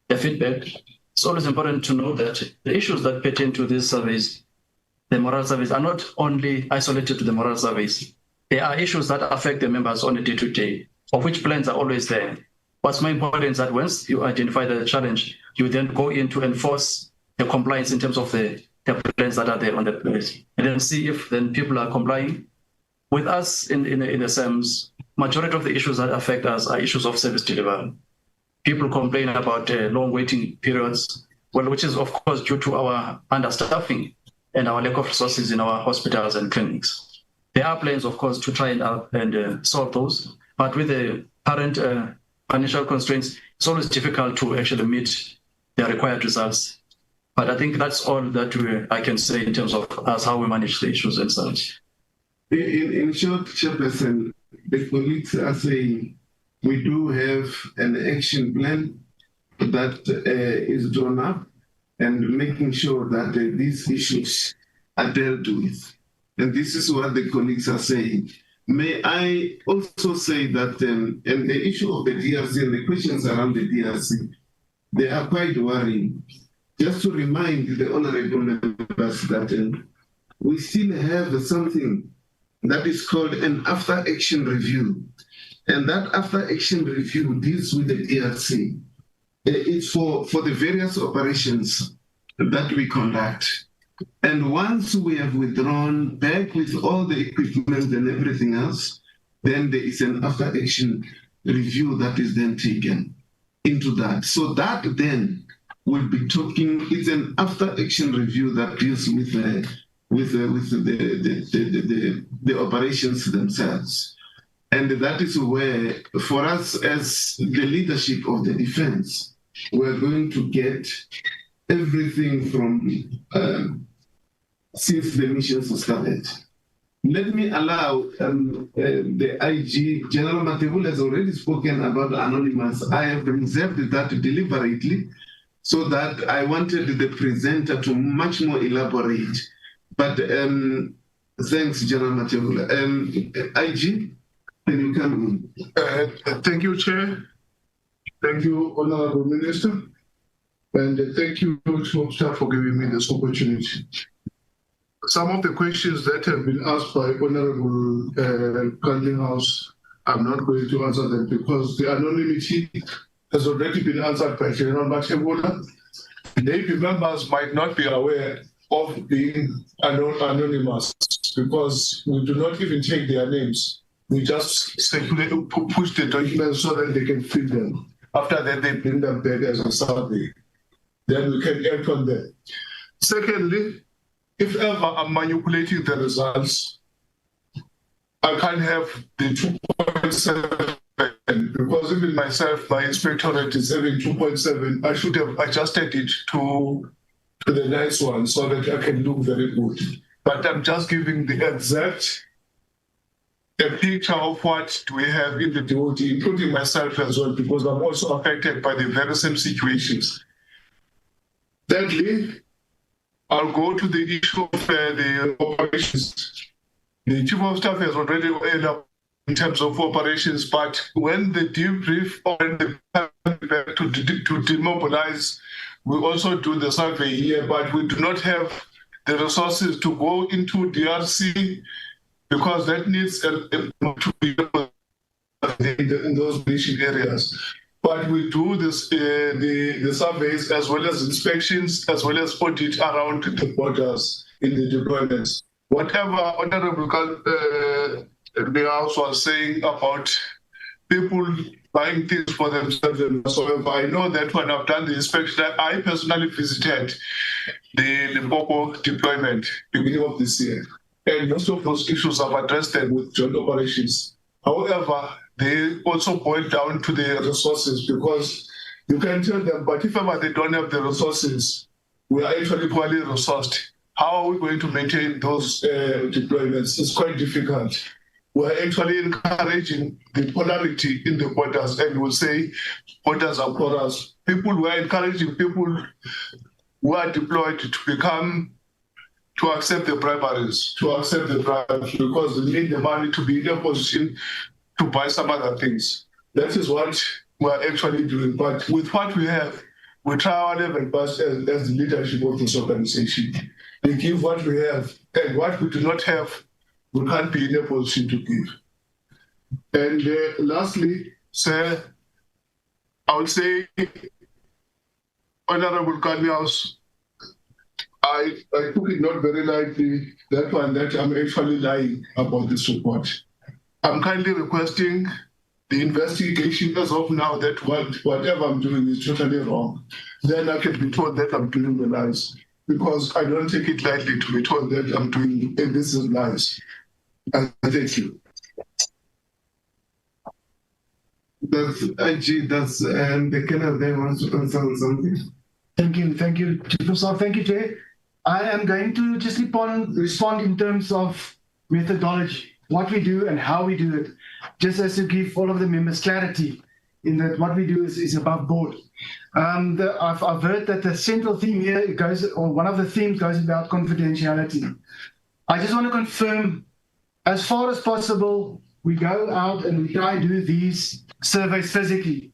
the feedback. It's always important to know that the issues that pertain to these surveys the moral surveys are not only isolated to the moral surveys. There are issues that affect the members on a day-to-day, of which plans are always there. What's more important is that once you identify the challenge, you then go in to enforce the compliance in terms of the plans that are there on the place, and then see if then people are complying. With us in the SAMs, majority of the issues that affect us are issues of service delivery. People complain about long waiting periods, well, which is of course due to our understaffing and our lack of resources in our hospitals and clinics. There are plans, of course, to try and solve those, but with the current financial constraints, it's always difficult to actually meet the required results. But I think that's all that I can say in terms of us, how we manage the issues and such. In short, Chairperson, the colleagues are saying we do have an action plan that is drawn up and making sure that these issues are dealt with. And this is what the colleagues are saying. May I also say that and the issue of the DRC and the questions around the DRC, they are quite worrying. Just to remind the honorable members that we still have something that is called an after-action review. And that after-action review deals with the DRC. It's for the various operations that we conduct. And once we have withdrawn back with all the equipment and everything else, then there is an after-action review that is then taken into that. So that then will be talking, it's an after-action review that deals with the operations themselves. And that is where, for us as the leadership of the defense, we're going to get everything from since the missions started. Let me allow the IG, General Matebula has already spoken about Anonymous. I have reserved that deliberately so that I wanted the presenter to much more elaborate. But thanks, General Matebula. IG, can you come in? Thank you, Chair. Thank you, Honorable Minister. And thank you for giving me this opportunity. Some of the questions that have been asked by Honorable House, I'm not going to answer them because the anonymity has already been answered by General Matebula. Maybe members might not be aware of being anonymous because we do not even take their names. We just simply push the documents so that they can fill them. After that, they bring them back as a survey. Then we can act on them. Secondly, if ever I'm manipulating the results, I can't have the 2.7 because even myself, my inspectorate is having 2.7. I should have adjusted it to the nice one so that I can look very good. But I'm just giving the exact picture of what do we have in the DOD, including myself as well, because I'm also affected by the very same situations. Thirdly, I'll go to the issue of the operations. The Chief of Staff has already ended up in terms of operations, but when the debrief on to demobilize, we also do the survey here, but we do not have the resources to go into DRC because that needs to be in those mission areas. But we do this, the surveys as well as inspections, as well as audit around the borders in the deployments. Whatever Honorable the House was saying about people buying things for themselves and whatsoever, I know that when I've done the inspection, I personally visited the Limpopo deployment beginning of this year. And most of those issues I've addressed them with joint operations. However, they also boil down to the resources because you can tell them, but if ever they don't have the resources, we are actually poorly resourced. How are we going to maintain those deployments? It's quite difficult. We're actually encouraging the polarity in the borders, and we'll say borders are porous. We're encouraging people who are deployed to accept the briberies, because they need the money to be in a position to buy some other things. That is what we're actually doing. But with what we have, we try our level best as the leadership of this organization. We give what we have, and what we do not have, we can't be in a position to give. And lastly, sir, I would say, Honorable Kanyas, I took it not very lightly, that one, that I'm actually lying about this report. I'm kindly requesting the investigation as of now that whatever I'm doing is totally wrong. Then I can be told that I'm doing the lies, because I don't take it lightly to be told that I'm doing this is lies. Thank you. That's the Kenneth there wants to answer something. Thank you, Chief of Staff. Thank you, Chair. I am going to just respond in terms of methodology, what we do and how we do it, just as to give all of the members clarity in that what we do is above board. I've heard that the central theme here goes, or one of the themes goes about confidentiality. I just want to confirm, as far as possible, we go out and we try and do these surveys physically.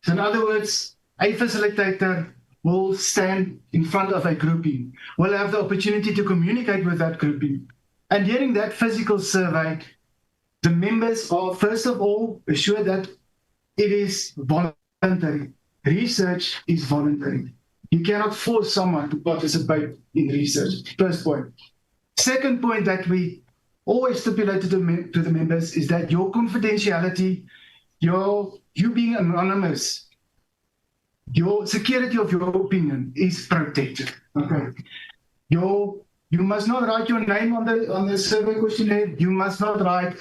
So in other words, a facilitator will stand in front of a grouping, will have the opportunity to communicate with that grouping. And during that physical survey, the members are first of all assured that it is voluntary. Research is voluntary. You cannot force someone to participate in research, first point. Second point that we always stipulated to the members is that your confidentiality, you being anonymous, your security of your opinion is protected. Okay. You must not write your name on the survey questionnaire. You must not write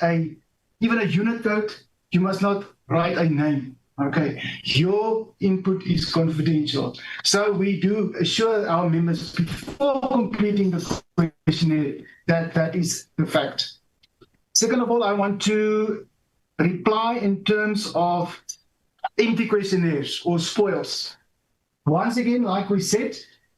even a unit code. You must not write a name. Okay. Your input is confidential. So we do assure our members before completing the questionnaire that that is the fact. Second of all, I want to reply in terms of empty questionnaires or spoils. Once again, like we said,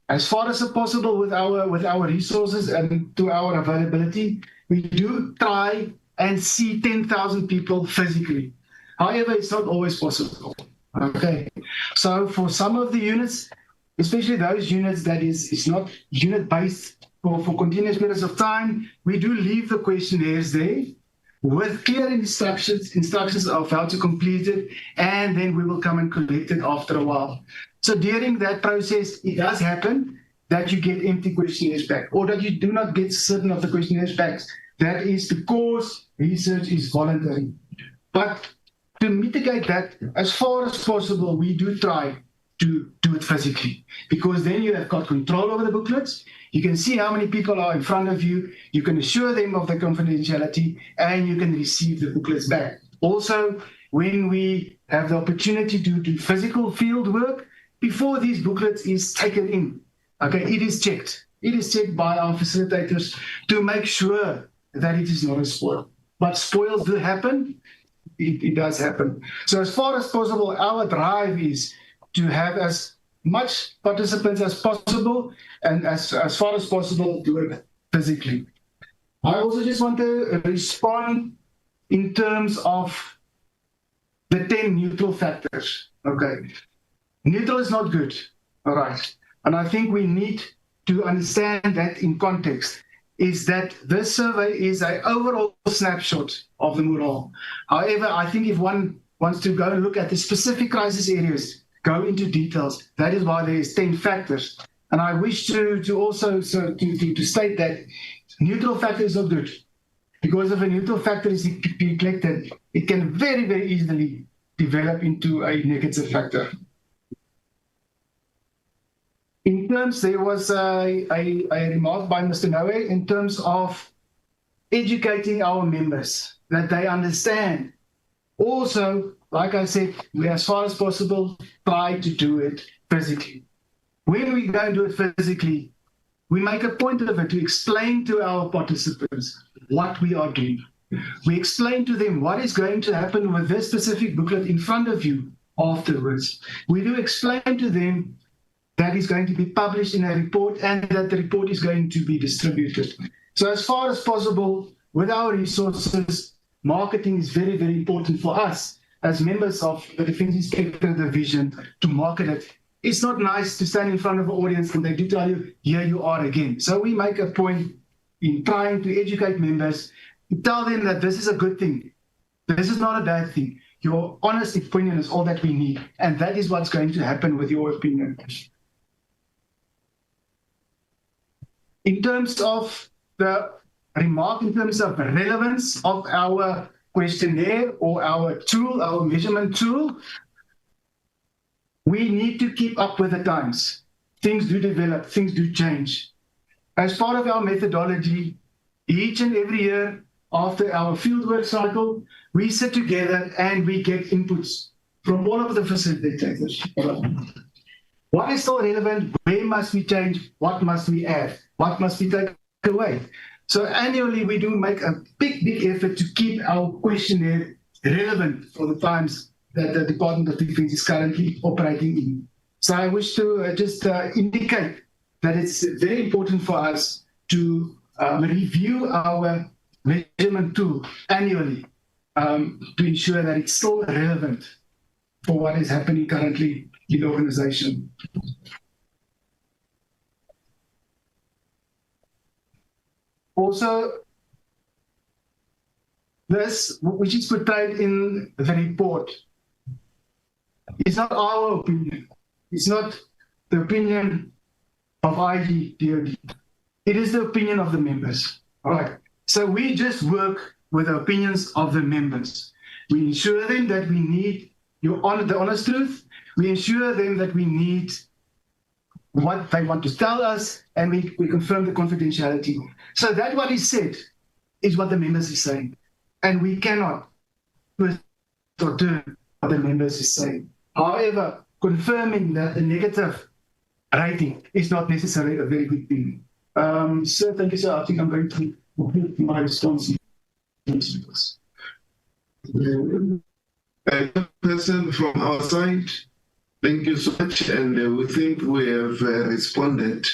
as far as possible with our resources and to our availability, we do try and see 10,000 people physically. However, it's not always possible. Okay, so for some of the units, especially those units that is not unit-based for continuous periods of time, we do leave the questionnaires there with clear instructions of how to complete it, and then we will come and collect it after a while. So during that process, it does happen that you get empty questionnaires back, or that you do not get certain of the questionnaires back. That is because research is voluntary. But to mitigate that, as far as possible, we do try to do it physically, because then you have got control over the booklets. You can see how many people are in front of you. You can assure them of the confidentiality, and you can receive the booklets back. Also, when we have the opportunity to do physical field work, before these booklets is taken in, okay, it is checked. It is checked by our facilitators to make sure that it is not a spoil. But spoils do happen. It does happen. So as far as possible, our drive is to have as much participants as possible, and as far as possible, do it physically. I also just want to respond in terms of the 10 neutral factors. Okay. Neutral is not good. All right. And I think we need to understand that in context, is that this survey is an overall snapshot of the Mural. However, I think if one wants to go and look at the specific crisis areas, go into details, that is why there is 10 factors. And I wish to also to state that neutral factor is not good, because if a neutral factor is neglected, it can very, very easily develop into a negative factor. In terms, there was a remark by Mr. Noe in terms of educating our members, that they understand. Also, like I said, we, as far as possible, try to do it physically. When we go and do it physically, we make a point of it to explain to our participants what we are doing. We explain to them what is going to happen with this specific booklet in front of you afterwards. We do explain to them that is going to be published in a report, and that the report is going to be distributed. So as far as possible, with our resources, marketing is very, very important for us as members of the Defence Inspector Division to market it it's not nice to stand in front of an audience and they do tell you, here you are again. So we make a point in trying to educate members, to tell them that this is a good thing. This is not a bad thing. Your honest opinion is all that we need. And that is what's going to happen with your opinion. In terms of the remark, in terms of relevance of our questionnaire or our tool, our measurement tool, we need to keep up with the times. Things do develop, things do change. As part of our methodology, each and every year after our fieldwork cycle, we sit together and we get inputs from all of the facilitators. What is still relevant? Where must we change? What must we add? What must we take away? So annually, we do make a big effort to keep our questionnaire relevant for the times that the Department of Defense is currently operating in. So I wish to just indicate that it's very important for us to review our measurement tool annually to ensure that it's still relevant for what is happening currently in the organization. Also, this, which is portrayed in the report, is not our opinion. It's not the opinion of IGDOD. It is the opinion of the members. All right. So we just work with the opinions of the members. We ensure them that we need the honest truth. We ensure them that we need what they want to tell us, and we confirm the confidentiality. So that what is said is what the members is saying. And we cannot twist or turn what the members is saying. However, confirming that the negative rating is not necessarily a very good thing. Sir, thank you, sir. I think I'm going to complete my response. Person from our side, thank you so much. And we think we have responded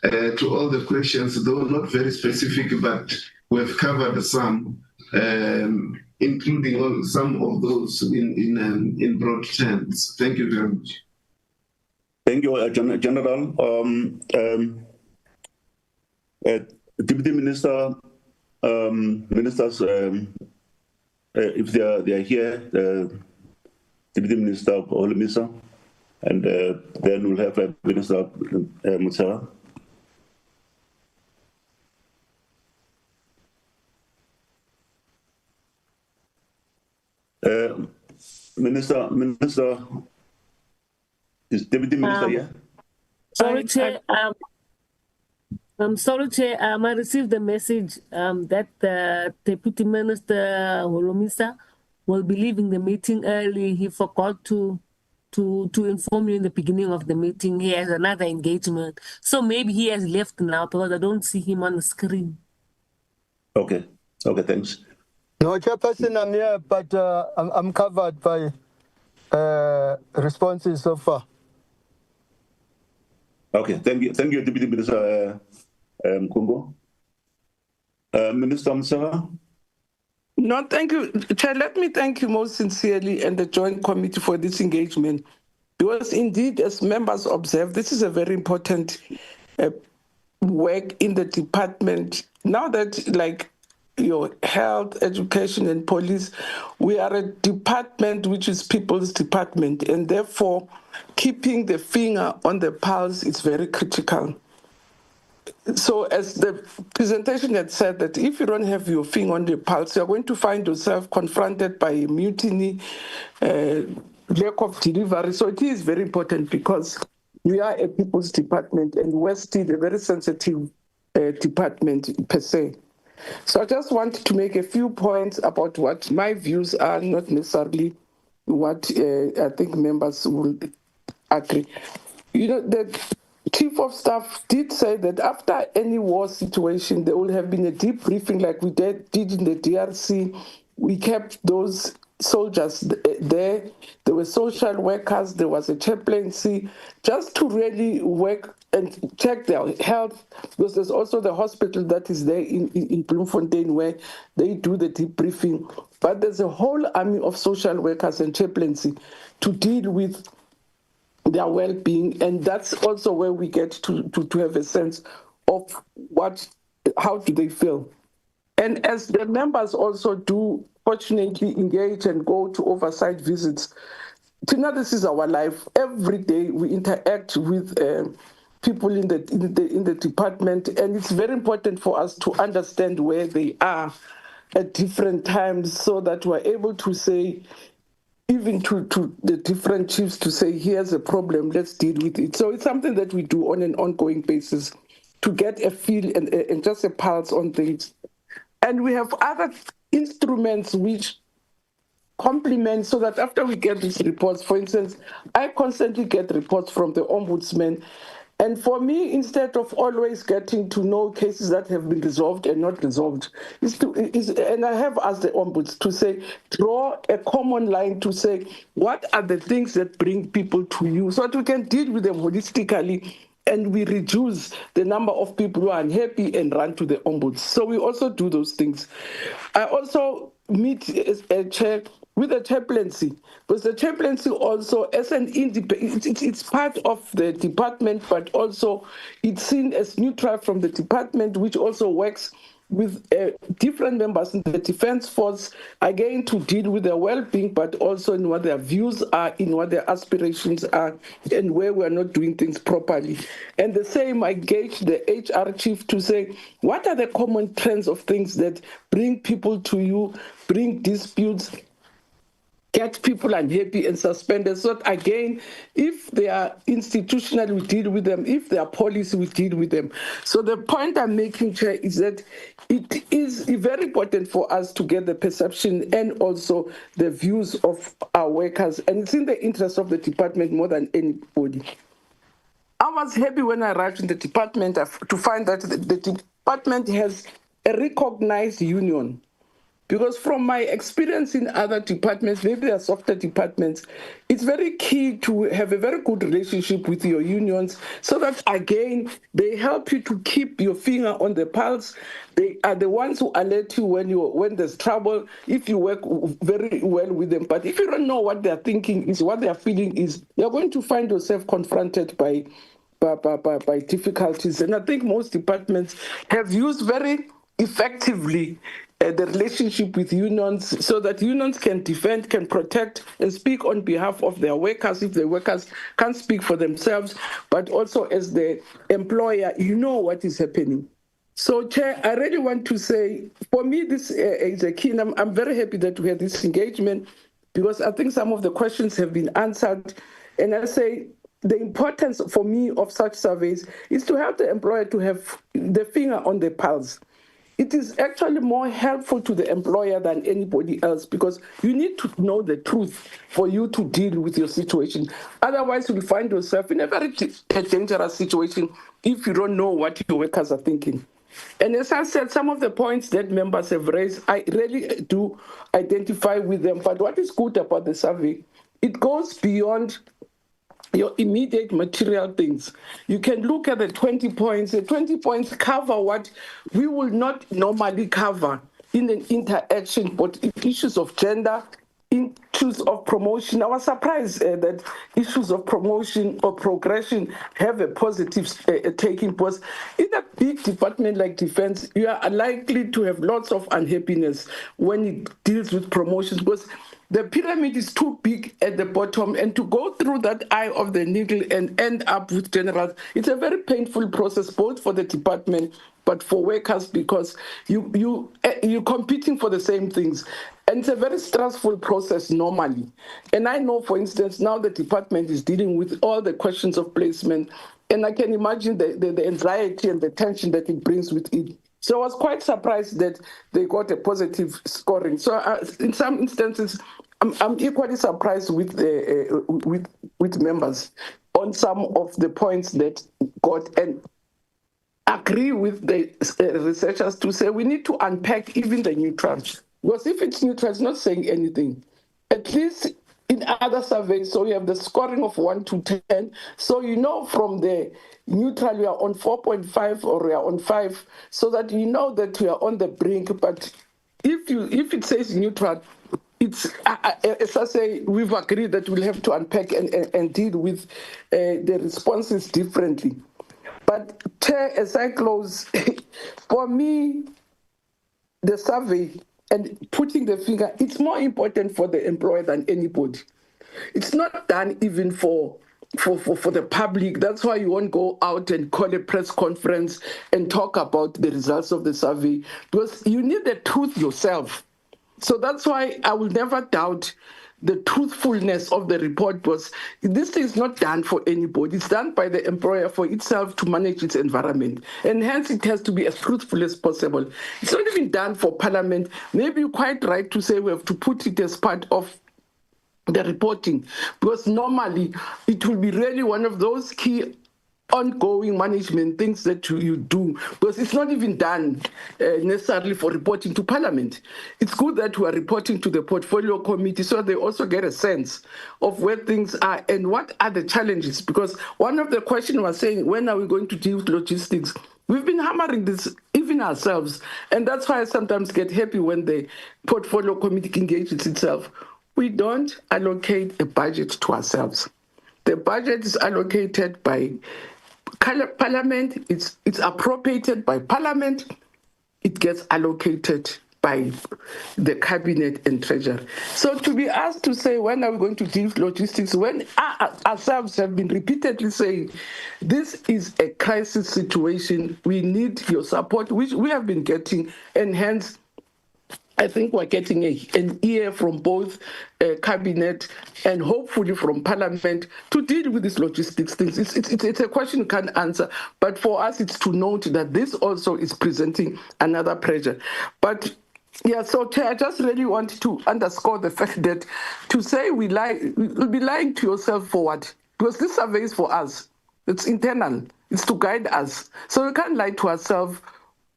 to all the questions, though not very specific, but we've covered some, including some of those in broad terms. Thank you very much. Thank you, General. Deputy Minister, ministers, if they are here, Deputy Minister Holomisa, and then we'll have Minister Mutsara. Minister, is Deputy Minister here? Sorry, Chair. I'm sorry, Chair. I received the message that the Deputy Minister Holomisa will be leaving the meeting early. He forgot to inform you in the beginning of the meeting. He has another engagement. So maybe he has left now because I don't see him on the screen. Okay. Okay, thanks. No, Chairperson, I'm here, but I'm covered by responses so far. Okay, thank you, Deputy Minister Kungo. Minister Msara? No, thank you, Chair. Let me thank you most sincerely and the Joint Committee for this engagement. Because indeed, as members observe, this is a very important work in the department. Now that, like, your health, education, and police, we are a department which is people's department, and therefore keeping the finger on the pulse is very critical. So as the presentation had said, that if you don't have your finger on the pulse, you're going to find yourself confronted by mutiny, lack of delivery. So it is very important because we are a people's department and we're still a very sensitive department per se. So I just want to make a few points about what my views are, not necessarily what I think members will agree. You know, the Chief of Staff did say that after any war situation, there would have been a debriefing like we did in the DRC. We kept those soldiers there. There were social workers, there was a chaplaincy, just to really work and check their health, because there's also the hospital that is there in Bloemfontein where they do the debriefing. But there's a whole army of social workers and chaplaincy to deal with their well-being, and that's also where we get to have a sense of how do they feel. And as the members also do fortunately engage and go to oversight visits, Tina, this is our life. Every day we interact with people in the department, and it's very important for us to understand where they are at different times so that we're able to say, even to the different chiefs, to say, here's a problem, let's deal with it. So it's something that we do on an ongoing basis to get a feel and just a pulse on things. And we have other instruments which complement, so that after we get these reports, for instance, I constantly get reports from the ombudsman. And for me, instead of always getting to know cases that have been resolved and not resolved, and I have asked the ombuds to say, draw a common line to say, what are the things that bring people to you so that we can deal with them holistically and we reduce the number of people who are unhappy and run to the ombuds. So we also do those things. I also meet a chair with the chaplaincy, because the chaplaincy also, as an independent, it's part of the department, but also it's seen as neutral from the department, which also works with different members in the defense force, again, to deal with their well-being, but also in what their views are, in what their aspirations are, and where we're not doing things properly. And the same, I engage the HR chief to say, what are the common trends of things that bring people to you, bring disputes, get people unhappy and suspended. So that, again, if they are institutional, we deal with them. If they are policy, we deal with them. So the point I'm making, Chair, is that it is very important for us to get the perception and also the views of our workers. And it's in the interest of the department more than anybody. I was happy when I arrived in the department to find that the department has a recognized union. Because from my experience in other departments, maybe they're softer departments, it's very key to have a very good relationship with your unions so that, again, they help you to keep your finger on the pulse. They are the ones who alert you when there's trouble, if you work very well with them. But if you don't know what they're thinking is, what they're feeling is, you're going to find yourself confronted by difficulties. And I think most departments have used very effectively the relationship with unions so that unions can defend, can protect, and speak on behalf of their workers if the workers can't speak for themselves, but also as the employer, you know what is happening. So, Chair, I really want to say, for me, this is a key, and I'm very happy that we had this engagement because I think some of the questions have been answered. And I say, the importance for me of such surveys is to help the employer to have the finger on the pulse. It is actually more helpful to the employer than anybody else because you need to know the truth for you to deal with your situation. Otherwise, you'll find yourself in a very dangerous situation if you don't know what your workers are thinking. And as I said, some of the points that members have raised, I really do identify with them. But what is good about the survey, it goes beyond your immediate material things. You can look at the 20 points. The 20 points cover what we will not normally cover in an interaction, but issues of gender, issues of promotion. I was surprised that issues of promotion or progression have a positive taking place. In a big department like defense, you are likely to have lots of unhappiness when it deals with promotions because the pyramid is too big at the bottom, and to go through that eye of the needle and end up with generals, it's a very painful process, both for the department, but for workers, because you're competing for the same things. And it's a very stressful process normally. And I know, for instance, now the department is dealing with all the questions of placement, and I can imagine the anxiety and the tension that it brings with it. So I was quite surprised that they got a positive scoring. So in some instances, I'm equally surprised with members on some of the points that got, and agree with the researchers to say we need to unpack even the neutral. Because if it's neutral, it's not saying anything. At least in other surveys, so you have the scoring of 1 to 10. So you know from the neutral, you are on 4.5 or you are on 5, so that you know that you are on the brink. But if it says neutral, it's, as I say, we've agreed that we'll have to unpack and deal with the responses differently. But Chair, as I close, for me, the survey and putting the finger, it's more important for the employer than anybody. It's not done even for the public. That's why you won't go out and call a press conference and talk about the results of the survey, because you need the truth yourself. So that's why I will never doubt the truthfulness of the report, because this is not done for anybody. It's done by the employer for itself to manage its environment. And hence it has to be as truthful as possible. It's not even done for Parliament. Maybe you're quite right to say we have to put it as part of the reporting, because normally it will be really one of those key ongoing management things that you do, because it's not even done necessarily for reporting to Parliament. It's good that we are reporting to the portfolio committee so they also get a sense of where things are and what are the challenges, because one of the questions was saying, when are we going to deal with logistics? We've been hammering this even ourselves, and that's why I sometimes get happy when the portfolio committee engages itself. We don't allocate a budget to ourselves. The budget is allocated by Parliament, it's appropriated by Parliament, it gets allocated by the Cabinet and Treasury. So to be asked to say, when are we going to deal with logistics, when ourselves have been repeatedly saying, this is a crisis situation, we need your support, which we have been getting, and hence, I think we're getting an ear from both Cabinet and hopefully from Parliament to deal with these logistics things. It's a question you can't answer, but for us it's to note that this also is presenting another pressure. But yeah, so Chair, I just really want to underscore the fact that to say we'll be lying to yourself for what? Because this survey is for us. It's internal. It's to guide us. So we can't lie to ourselves.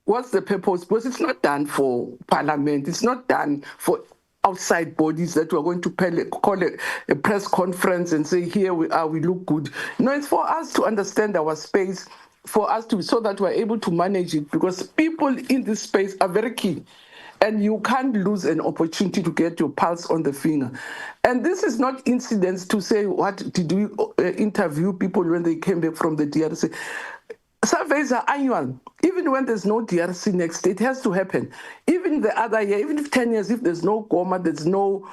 What's the purpose? Because it's not done for Parliament. It's not done for outside bodies that we're going to call a press conference and say, here we are, we look good. No, it's for us to understand our space, for us to, so that we're able to manage it, because people in this space are very key. And you can't lose an opportunity to get your pulse on the finger. And this is not incidents to say, what did we interview people when they came back from the DRC? Surveys are annual. Even when there's no DRC next, it has to happen. Even the other year, even if 10 years, if there's no Goma, there's no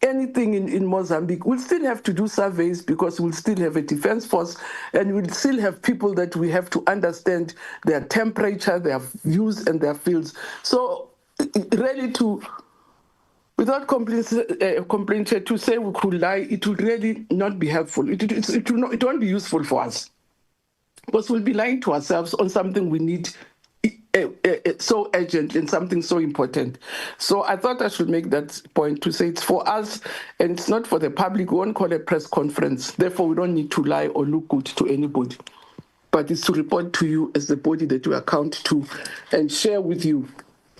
anything in Mozambique, we'll still have to do surveys, because we'll still have a defense force and we'll still have people that we have to understand their temperature, their views and their fields. So really without complaint, to say we could lie, it would really not be helpful. It won't be useful for us. Because we'll be lying to ourselves on something we need so urgent and something so important. So I thought I should make that point to say it's for us and it's not for the public. We won't call a press conference. Therefore, we don't need to lie or look good to anybody. But it's to report to you as the body that we account to and share with you.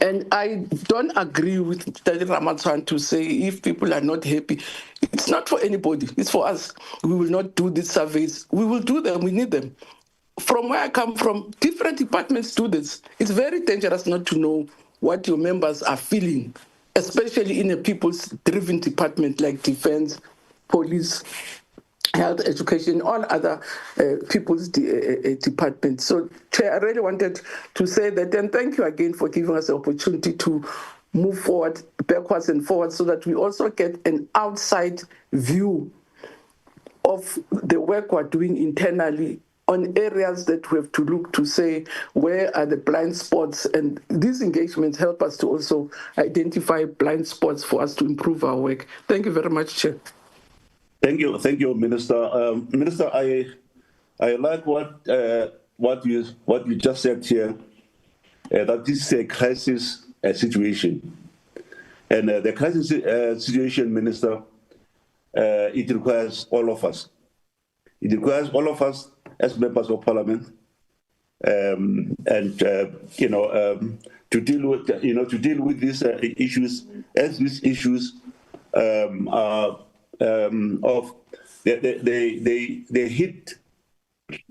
And I don't agree with Tadi Ramatsan to say if people are not happy, it's not for anybody. It's for us. We will not do these surveys. We will do them. We need them. From where I come from, different departments do this. It's very dangerous not to know what your members are feeling, especially in a people's-driven department like defense, police, health, education, all other people's departments. So, Chair, I really wanted to say that, and thank you again for giving us the opportunity to move forward, backwards and forwards, so that we also get an outside view of the work we're doing internally on areas that we have to look to say, where are the blind spots? And these engagements help us to also identify blind spots for us to improve our work. Thank you very much, Chair. Thank you, Minister. Minister, I like what you just said here, that this is a crisis situation. And the crisis situation, Minister, it requires all of us. It requires all of us as members of Parliament, to deal with these issues, as these issues are they hit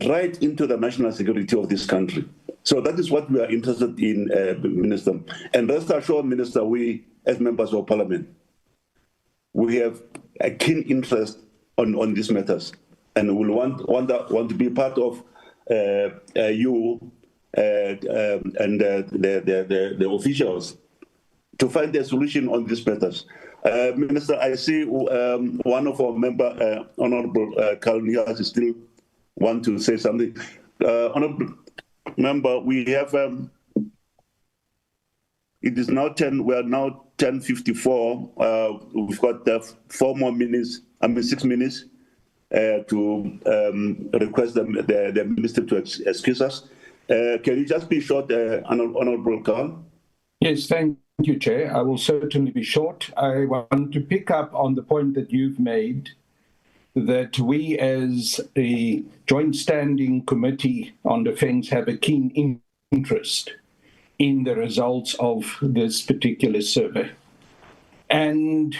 right into the national security of this country. So that is what we are interested in, Minister. And rest assured, Minister, we as members of Parliament, we have a keen interest on these matters, and will want to be part of you and the officials to find a solution on these matters. Minister, I see one of our member, Honorable Carl Nias, still want to say something. Honorable member, we have, it is now 10, we are now 10:54. We've got 6 minutes to request the minister to excuse us. Can you just be short, Honorable Carl? Yes, thank you, Chair. I will certainly be short. I want to pick up on the point that you've made, that we as a joint standing committee on defence have a keen interest in the results of this particular survey. And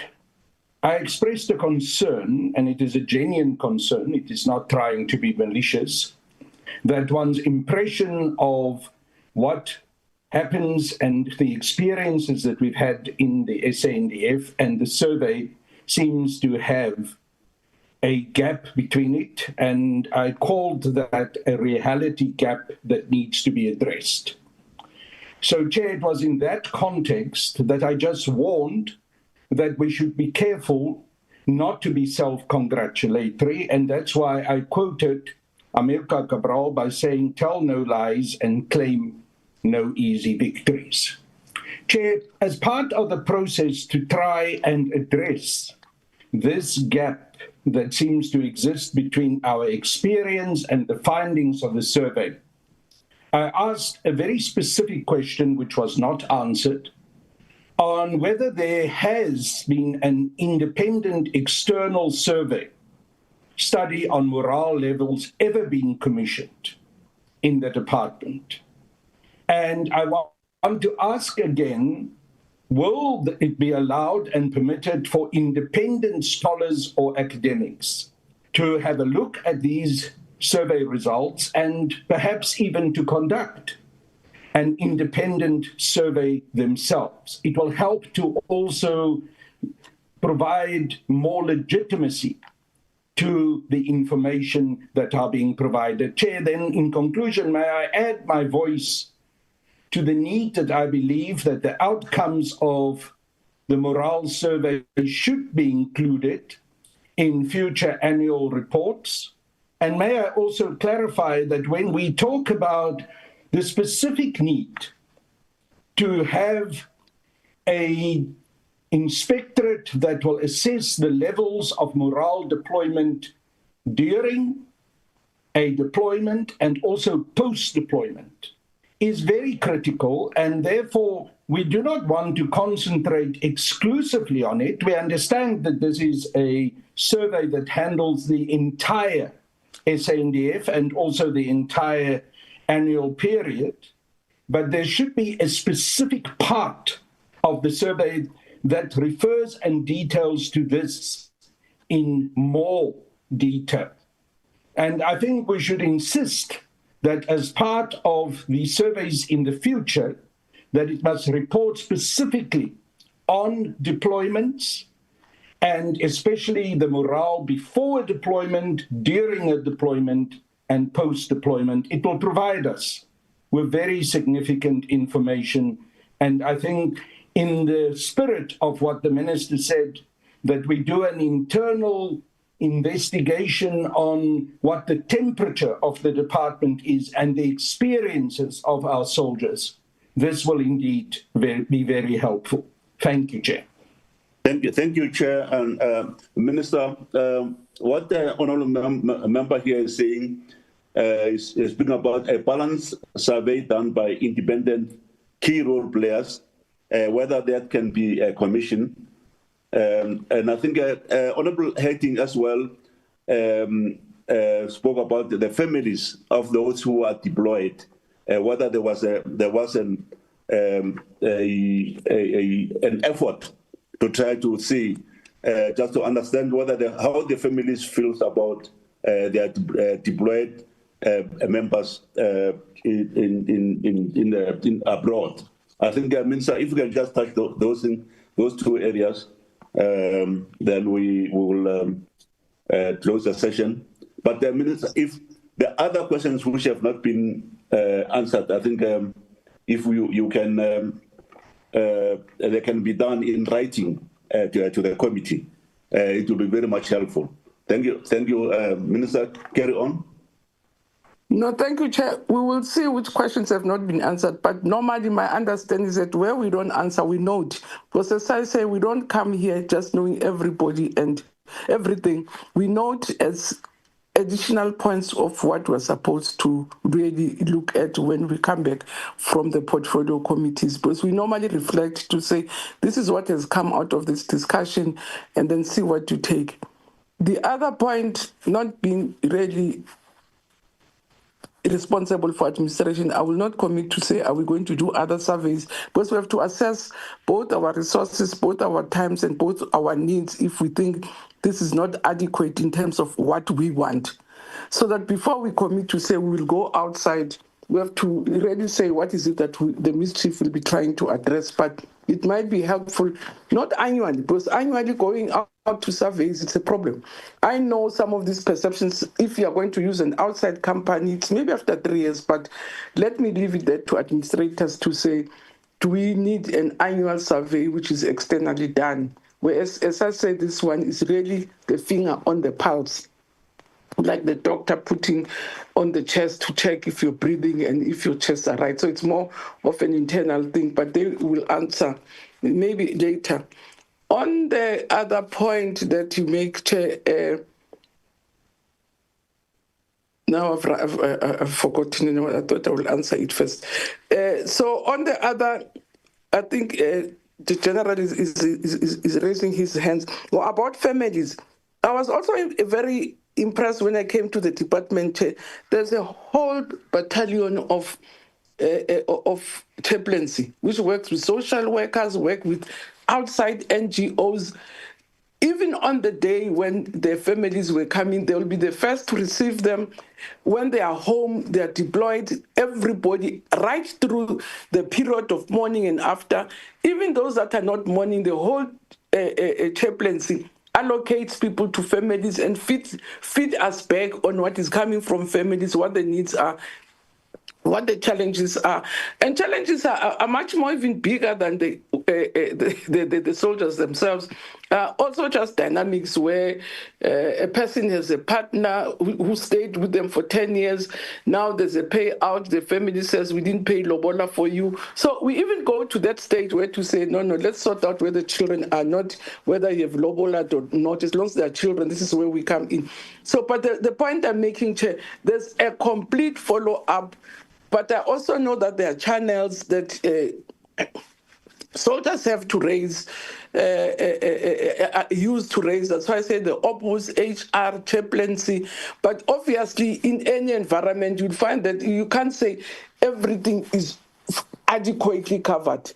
I expressed a concern, and it is a genuine concern, it is not trying to be malicious, that one's impression of what happens and the experiences that we've had in the SANDF and the survey seems to have a gap between it, and I called that a reality gap that needs to be addressed. So, Chair, it was in that context that I just warned that we should be careful not to be self-congratulatory, and that's why I quoted Amilcar Cabral by saying, "Tell no lies and claim no easy victories." Chair, as part of the process to try and address this gap that seems to exist between our experience and the findings of the survey, I asked a very specific question which was not answered on whether there has been an independent external survey study on morale levels ever been commissioned in the department. And I want to ask again, will it be allowed and permitted for independent scholars or academics to have a look at these survey results and perhaps even to conduct an independent survey themselves? It will help to also provide more legitimacy to the information that are being provided. Chair, then in conclusion, may I add my voice to the need that I believe that the outcomes of the morale survey should be included in future annual reports. And may I also clarify that when we talk about the specific need to have an inspectorate that will assess the levels of morale deployment during a deployment and also post-deployment is very critical, and therefore we do not want to concentrate exclusively on it. We understand that this is a survey that handles the entire SANDF and also the entire annual period, but there should be a specific part of the survey that refers and details to this in more detail. And I think we should insist that as part of the surveys in the future, that it must report specifically on deployments, and especially the morale before a deployment, during a deployment, and post-deployment. It will provide us with very significant information. And I think in the spirit of what the Minister said, that we do an internal investigation on what the temperature of the department is and the experiences of our soldiers, this will indeed be very helpful. Thank you, Chair. Thank you, Chair. And Minister, what the honourable member here is saying is speaking about a balanced survey done by independent key role players, whether that can be commissioned. And I think Honourable Hating as well spoke about the families of those who are deployed, whether there was an effort to try to see, just to understand whether how the families feel about their deployed members in abroad. I think, Minister, if you can just touch those two areas, then we will close the session. But the Minister, if the other questions which have not been answered, I think if you can, they can be done in writing to the committee. It will be very much helpful. Thank you, Minister. Carry on. No, thank you, Chair. We will see which questions have not been answered, but normally my understanding is that where we don't answer, we note. Because as I say, we don't come here just knowing everybody and everything. We note as additional points of what we're supposed to really look at when we come back from the portfolio committees, because we normally reflect to say, this is what has come out of this discussion, and then see what to take. The other point, not being really responsible for administration, I will not commit to say, are we going to do other surveys? Because we have to assess both our resources, both our times, and both our needs if we think this is not adequate in terms of what we want. So that before we commit to say we will go outside, we have to really say what is it that the mischief will be trying to address. But it might be helpful, not annually, because annually going out to surveys, it's a problem. I know some of these perceptions, if you are going to use an outside company, it's maybe after 3 years, but let me leave it there to administrators to say, do we need an annual survey which is externally done? Whereas, as I said, this one is really the finger on the pulse, like the doctor putting on the chest to check if you're breathing and if your chests are right. So it's more of an internal thing, but they will answer maybe later. On the other point that you make, Chair, now I've forgotten, I thought I will answer it first. So on the other, I think the general is raising his hands. Well, about families, I was also very impressed when I came to the department. There's a whole battalion of chaplaincy, which works with social workers, work with outside NGOs. Even on the day when their families were coming, they will be the first to receive them. When they are home, they are deployed, everybody, right through the period of mourning and after. Even those that are not mourning, the whole chaplaincy allocates people to families and feed us back on what is coming from families, what the needs are, what the challenges are. And challenges are much more even bigger than the soldiers themselves. Also just dynamics where a person has a partner who stayed with them for 10 years. Now there's a payout. The family says, we didn't pay lobola for you. So we even go to that stage where to say, no, let's sort out where the children are, not whether you have lobola or not. As long as they're children, this is where we come in. So, but the point I'm making, Chair, there's a complete follow-up. But I also know that there are channels that soldiers have to raise, used to raise. That's why I say the opus, HR, chaplaincy. But obviously, in any environment, you'll find that you can't say everything is adequately covered.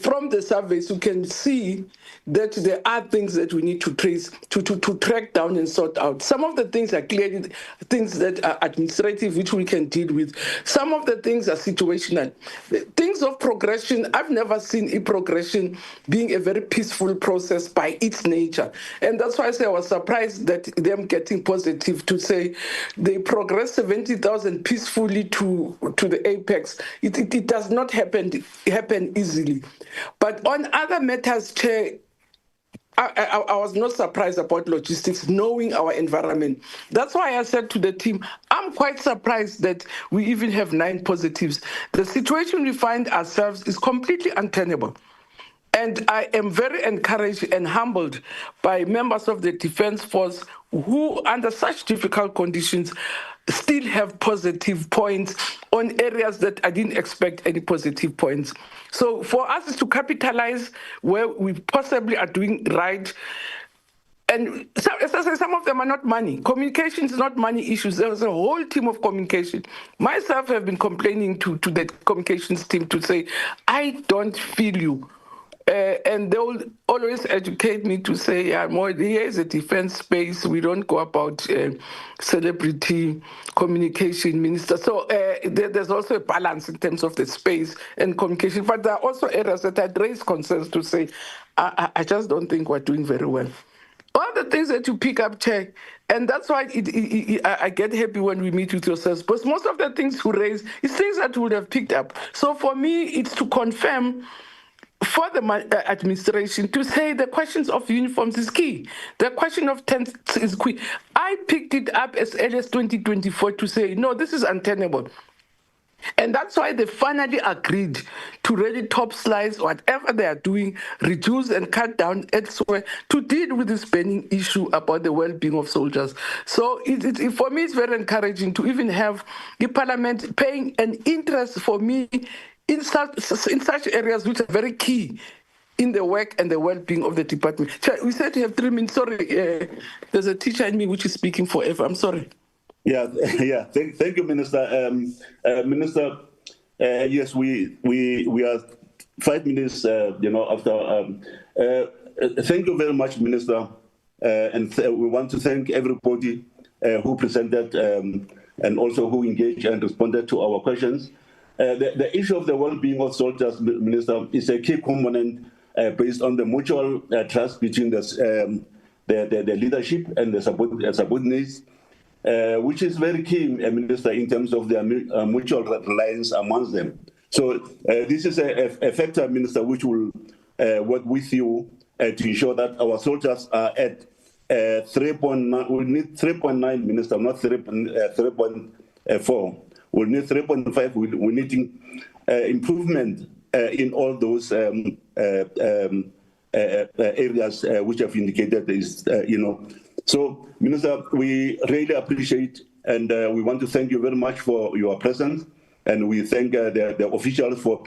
From the surveys, you can see that there are things that we need to trace, to track down and sort out. Some of the things are clearly things that are administrative, which we can deal with. Some of the things are situational. Things of progression, I've never seen e-progression being a very peaceful process by its nature. And that's why I say I was surprised that them getting positive to say they progress 70,000 peacefully to the apex. It does not happen easily. But on other matters, Chair, I was not surprised about logistics, knowing our environment. That's why I said to the team, I'm quite surprised that we even have 9 positives. The situation we find ourselves is completely untenable. And I am very encouraged and humbled by members of the Defense Force who, under such difficult conditions, still have positive points on areas that I didn't expect any positive points. So for us to capitalize where we possibly are doing right, and so, as I say, some of them are not money. Communication is not money issues. There's a whole team of communication. Myself have been complaining to the communications team to say, I don't feel you. And they will always educate me to say, yeah, more, here is a defense space. We don't go about celebrity communication, minister. So there's also a balance in terms of the space and communication. But there are also areas that I'd raise concerns to say, I just don't think we're doing very well. All the things that you pick up, Chair, and that's why I get happy when we meet with yourselves, because most of the things you raise is things that we would have picked up. So for me, it's to confirm for the administration to say the questions of uniforms is key. The question of tents is key. I picked it up as early as 2024 to say, no, this is untenable. And that's why they finally agreed to really top slice whatever they are doing, reduce and cut down elsewhere to deal with this burning issue about the well-being of soldiers. So for me, it's very encouraging to even have the parliament paying an interest for me in such areas which are very key in the work and the well-being of the department. We said you have 3 minutes. Sorry, there's a teacher in me which is speaking forever. I'm sorry. Yeah, yeah. Thank you, Minister. Minister, yes, we are 5 minutes, after. Thank you very much, Minister, and we want to thank everybody who presented and also who engaged and responded to our questions. The issue of the well-being of soldiers, Minister, is a key component based on the mutual trust between the leadership and the subordinates. Which is very key, Minister, in terms of their mutual reliance amongst them. So this is a factor, Minister, which will work with you to ensure that our soldiers are at 3.9. We need 3.9, Minister, not 3.4. We need 3.5. We need improvement in all those areas which have indicated is, So, Minister, we really appreciate and we want to thank you very much for your presence, and we thank the officials for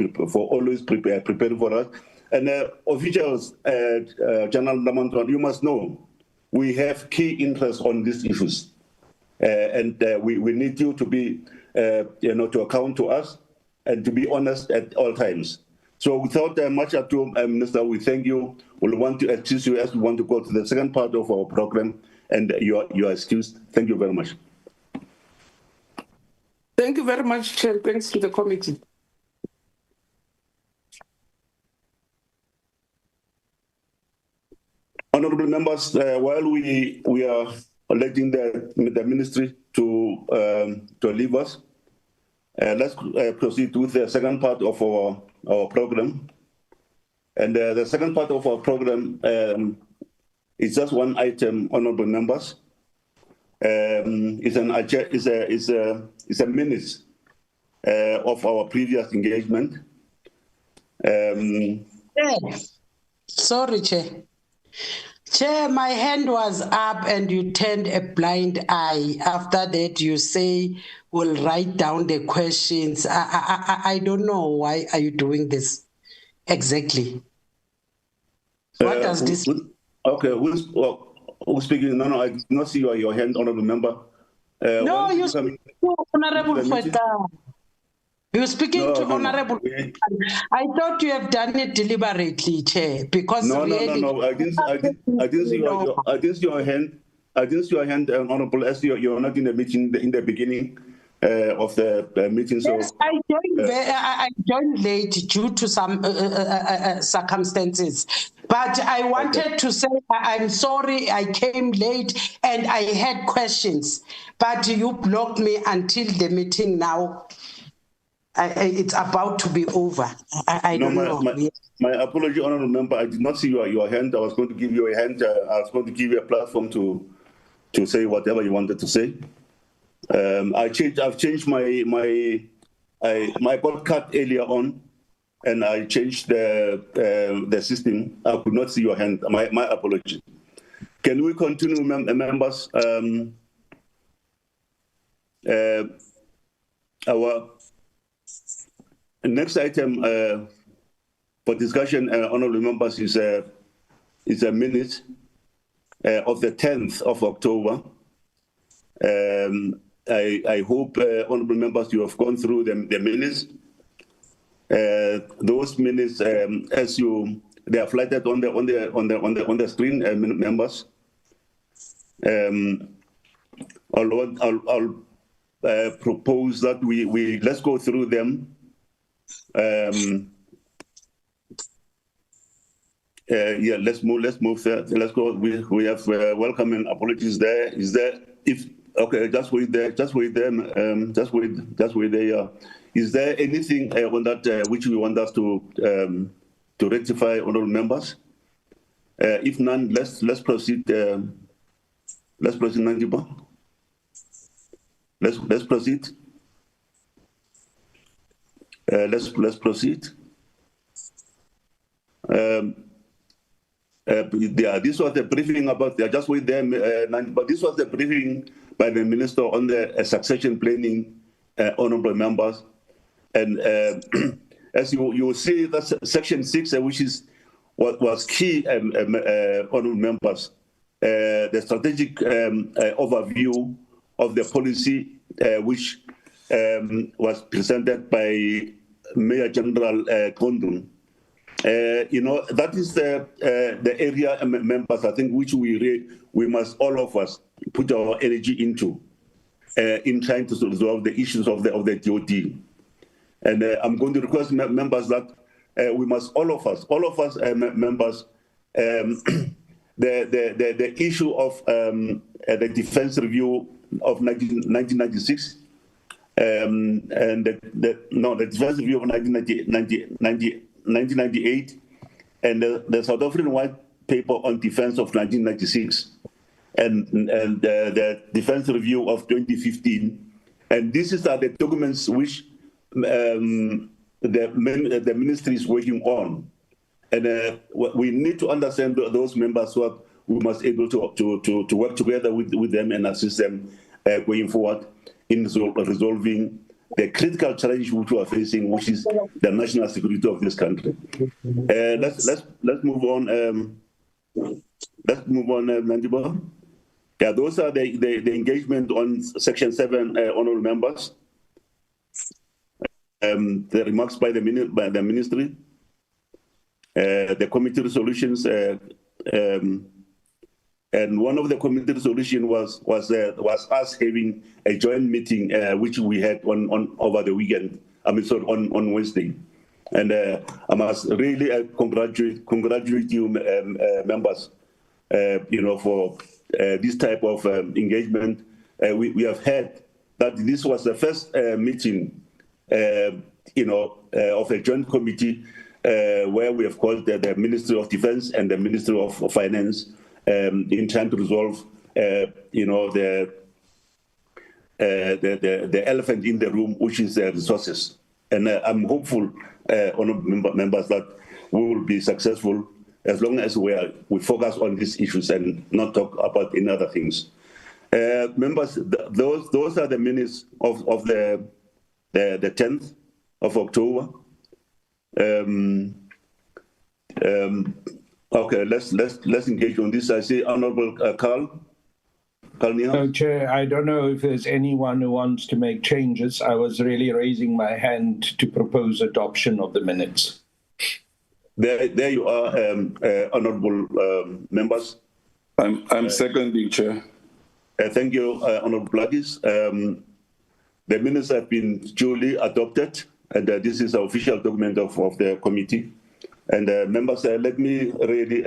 always preparing for us. And officials, General Lamantron, you must know we have key interest on these issues, and we need you to be, to account to us and to be honest at all times. So without much ado, Minister, we thank you. We'll want to excuse you as we want to go to the second part of our program, and you are excused. Thank you very much. Thank you very much, Chair. Thanks to the committee. Honorable members, while we are electing the ministry to leave us, let's proceed with the second part of our program. And the second part of our program is just one item, honorable members. It's a minute of our previous engagement. Sorry, Chair. Chair, my hand was up and you turned a blind eye. After that, you say we'll write down the questions. I don't know why are you doing this exactly. What does this? Okay, who's speaking? No, I did not see your hand, honorable member. No, you speak to Honorable Feta. You're speaking to Honorable. I thought you have done it deliberately, Chair, because no, really. No. I didn't see your hand. I didn't see your hand, Honorable. As you're not in the meeting in the beginning of the meeting. So yes, I joined late due to some circumstances. But I wanted to say I'm sorry I came late and I had questions, but you blocked me until the meeting now. It's about to be over. I don't know. My apology, honorable member. I did not see your hand. I was going to give you a hand. I was going to give you a platform to say whatever you wanted to say. I've changed my got cut earlier on, and I changed the system. I could not see your hand. My apology. Can we continue, members? Our next item for discussion, honorable members, is a minute of the 10th of October. I hope, honorable members, you have gone through the minutes. Those minutes, as you they are flighted on the screen, members. I'll propose that we let's go through them. Yeah, let's move there. Let's go. We have welcome and apologies there. Is there, if okay, just wait there, just wait there, just wait there. Yeah. Is there anything on that which we want us to rectify, honorable members? If none, let's proceed. Let's proceed, Nandipa. Let's proceed. Let's proceed. Yeah, this was the briefing about. Just wait there, but this was the briefing by the minister on the succession planning, honorable members, and as you see, that's section 6, which is what was key, honorable members, the strategic overview of the policy, which was presented by Major General Kondun. That is the area, members, I think, which we must, all of us, put our energy into in trying to resolve the issues of the DoD. And I'm going to request members that we must, all of us, members, the issue of the defense review of 1996, and the defense review of 1998, and the South African White Paper on Defense of 1996, and the defense review of 2015. And these are the documents which the ministry is working on. And we need to understand those members so that we must be able to work together with them and assist them going forward in resolving the critical challenge which we are facing, which is the national security of this country. Let's move on. Let's move on, Nandiba. Yeah, those are the engagement on section 7, honorable members. The remarks by the ministry, the committee resolutions, and one of the committee resolution was us having a joint meeting which we had on over the weekend. I mean, sorry, on Wednesday, and I must really congratulate you, members, for this type of engagement. We have had that this was the first meeting, of a joint committee where we have called the Ministry of Defense and the Ministry of Finance in trying to resolve, the elephant in the room, which is resources. And I'm hopeful, honorable members, that we will be successful as long as we focus on these issues and not talk about any other things. Members, those are the minutes of the 10th of October. Okay, let's engage on this. I see Honorable Carl. No, Chair, I don't know if there's anyone who wants to make changes. I was really raising my hand to propose adoption of the minutes. There you are, honorable members. I'm seconding, Chair. Thank you, Honorable Blagis. The minutes have been duly adopted, and this is the official document of the committee. And members, let me really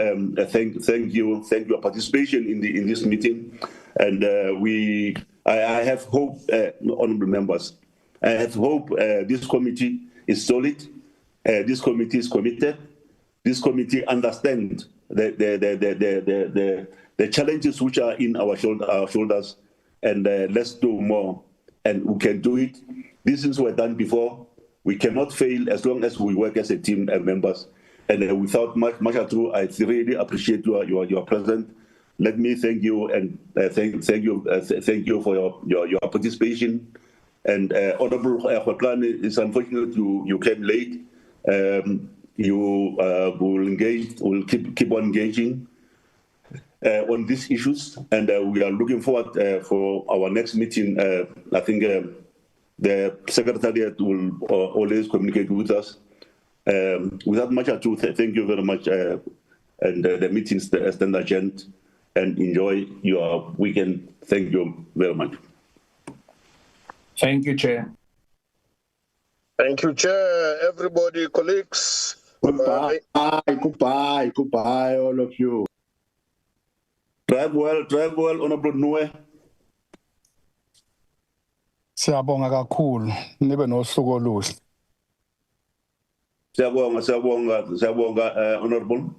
thank you for your participation in this meeting. And I have hope, honorable members. I have hope this committee is solid. This committee is committed. This committee understands the challenges which are in our shoulders, and let's do more. And we can do it. These things were done before. We cannot fail as long as we work as a team and members. And without much ado, I really appreciate your presence. Let me thank you and thank you for your participation. And Honorable Khotane, it's unfortunate you came late. You will keep on engaging on these issues, and we are looking forward for our next meeting. I think the Secretariat will always communicate with us Without much ado, thank you very much, and the meeting stand adjourned, and enjoy your weekend. Thank you very much. Thank you, Chair. Thank you, Chair. Everybody, colleagues. Goodbye, goodbye, all of you. Drive well, Honorable Nue. Siyabonga kakhulu. Nibe nosuku oluhle. Siyabonga, Honorable.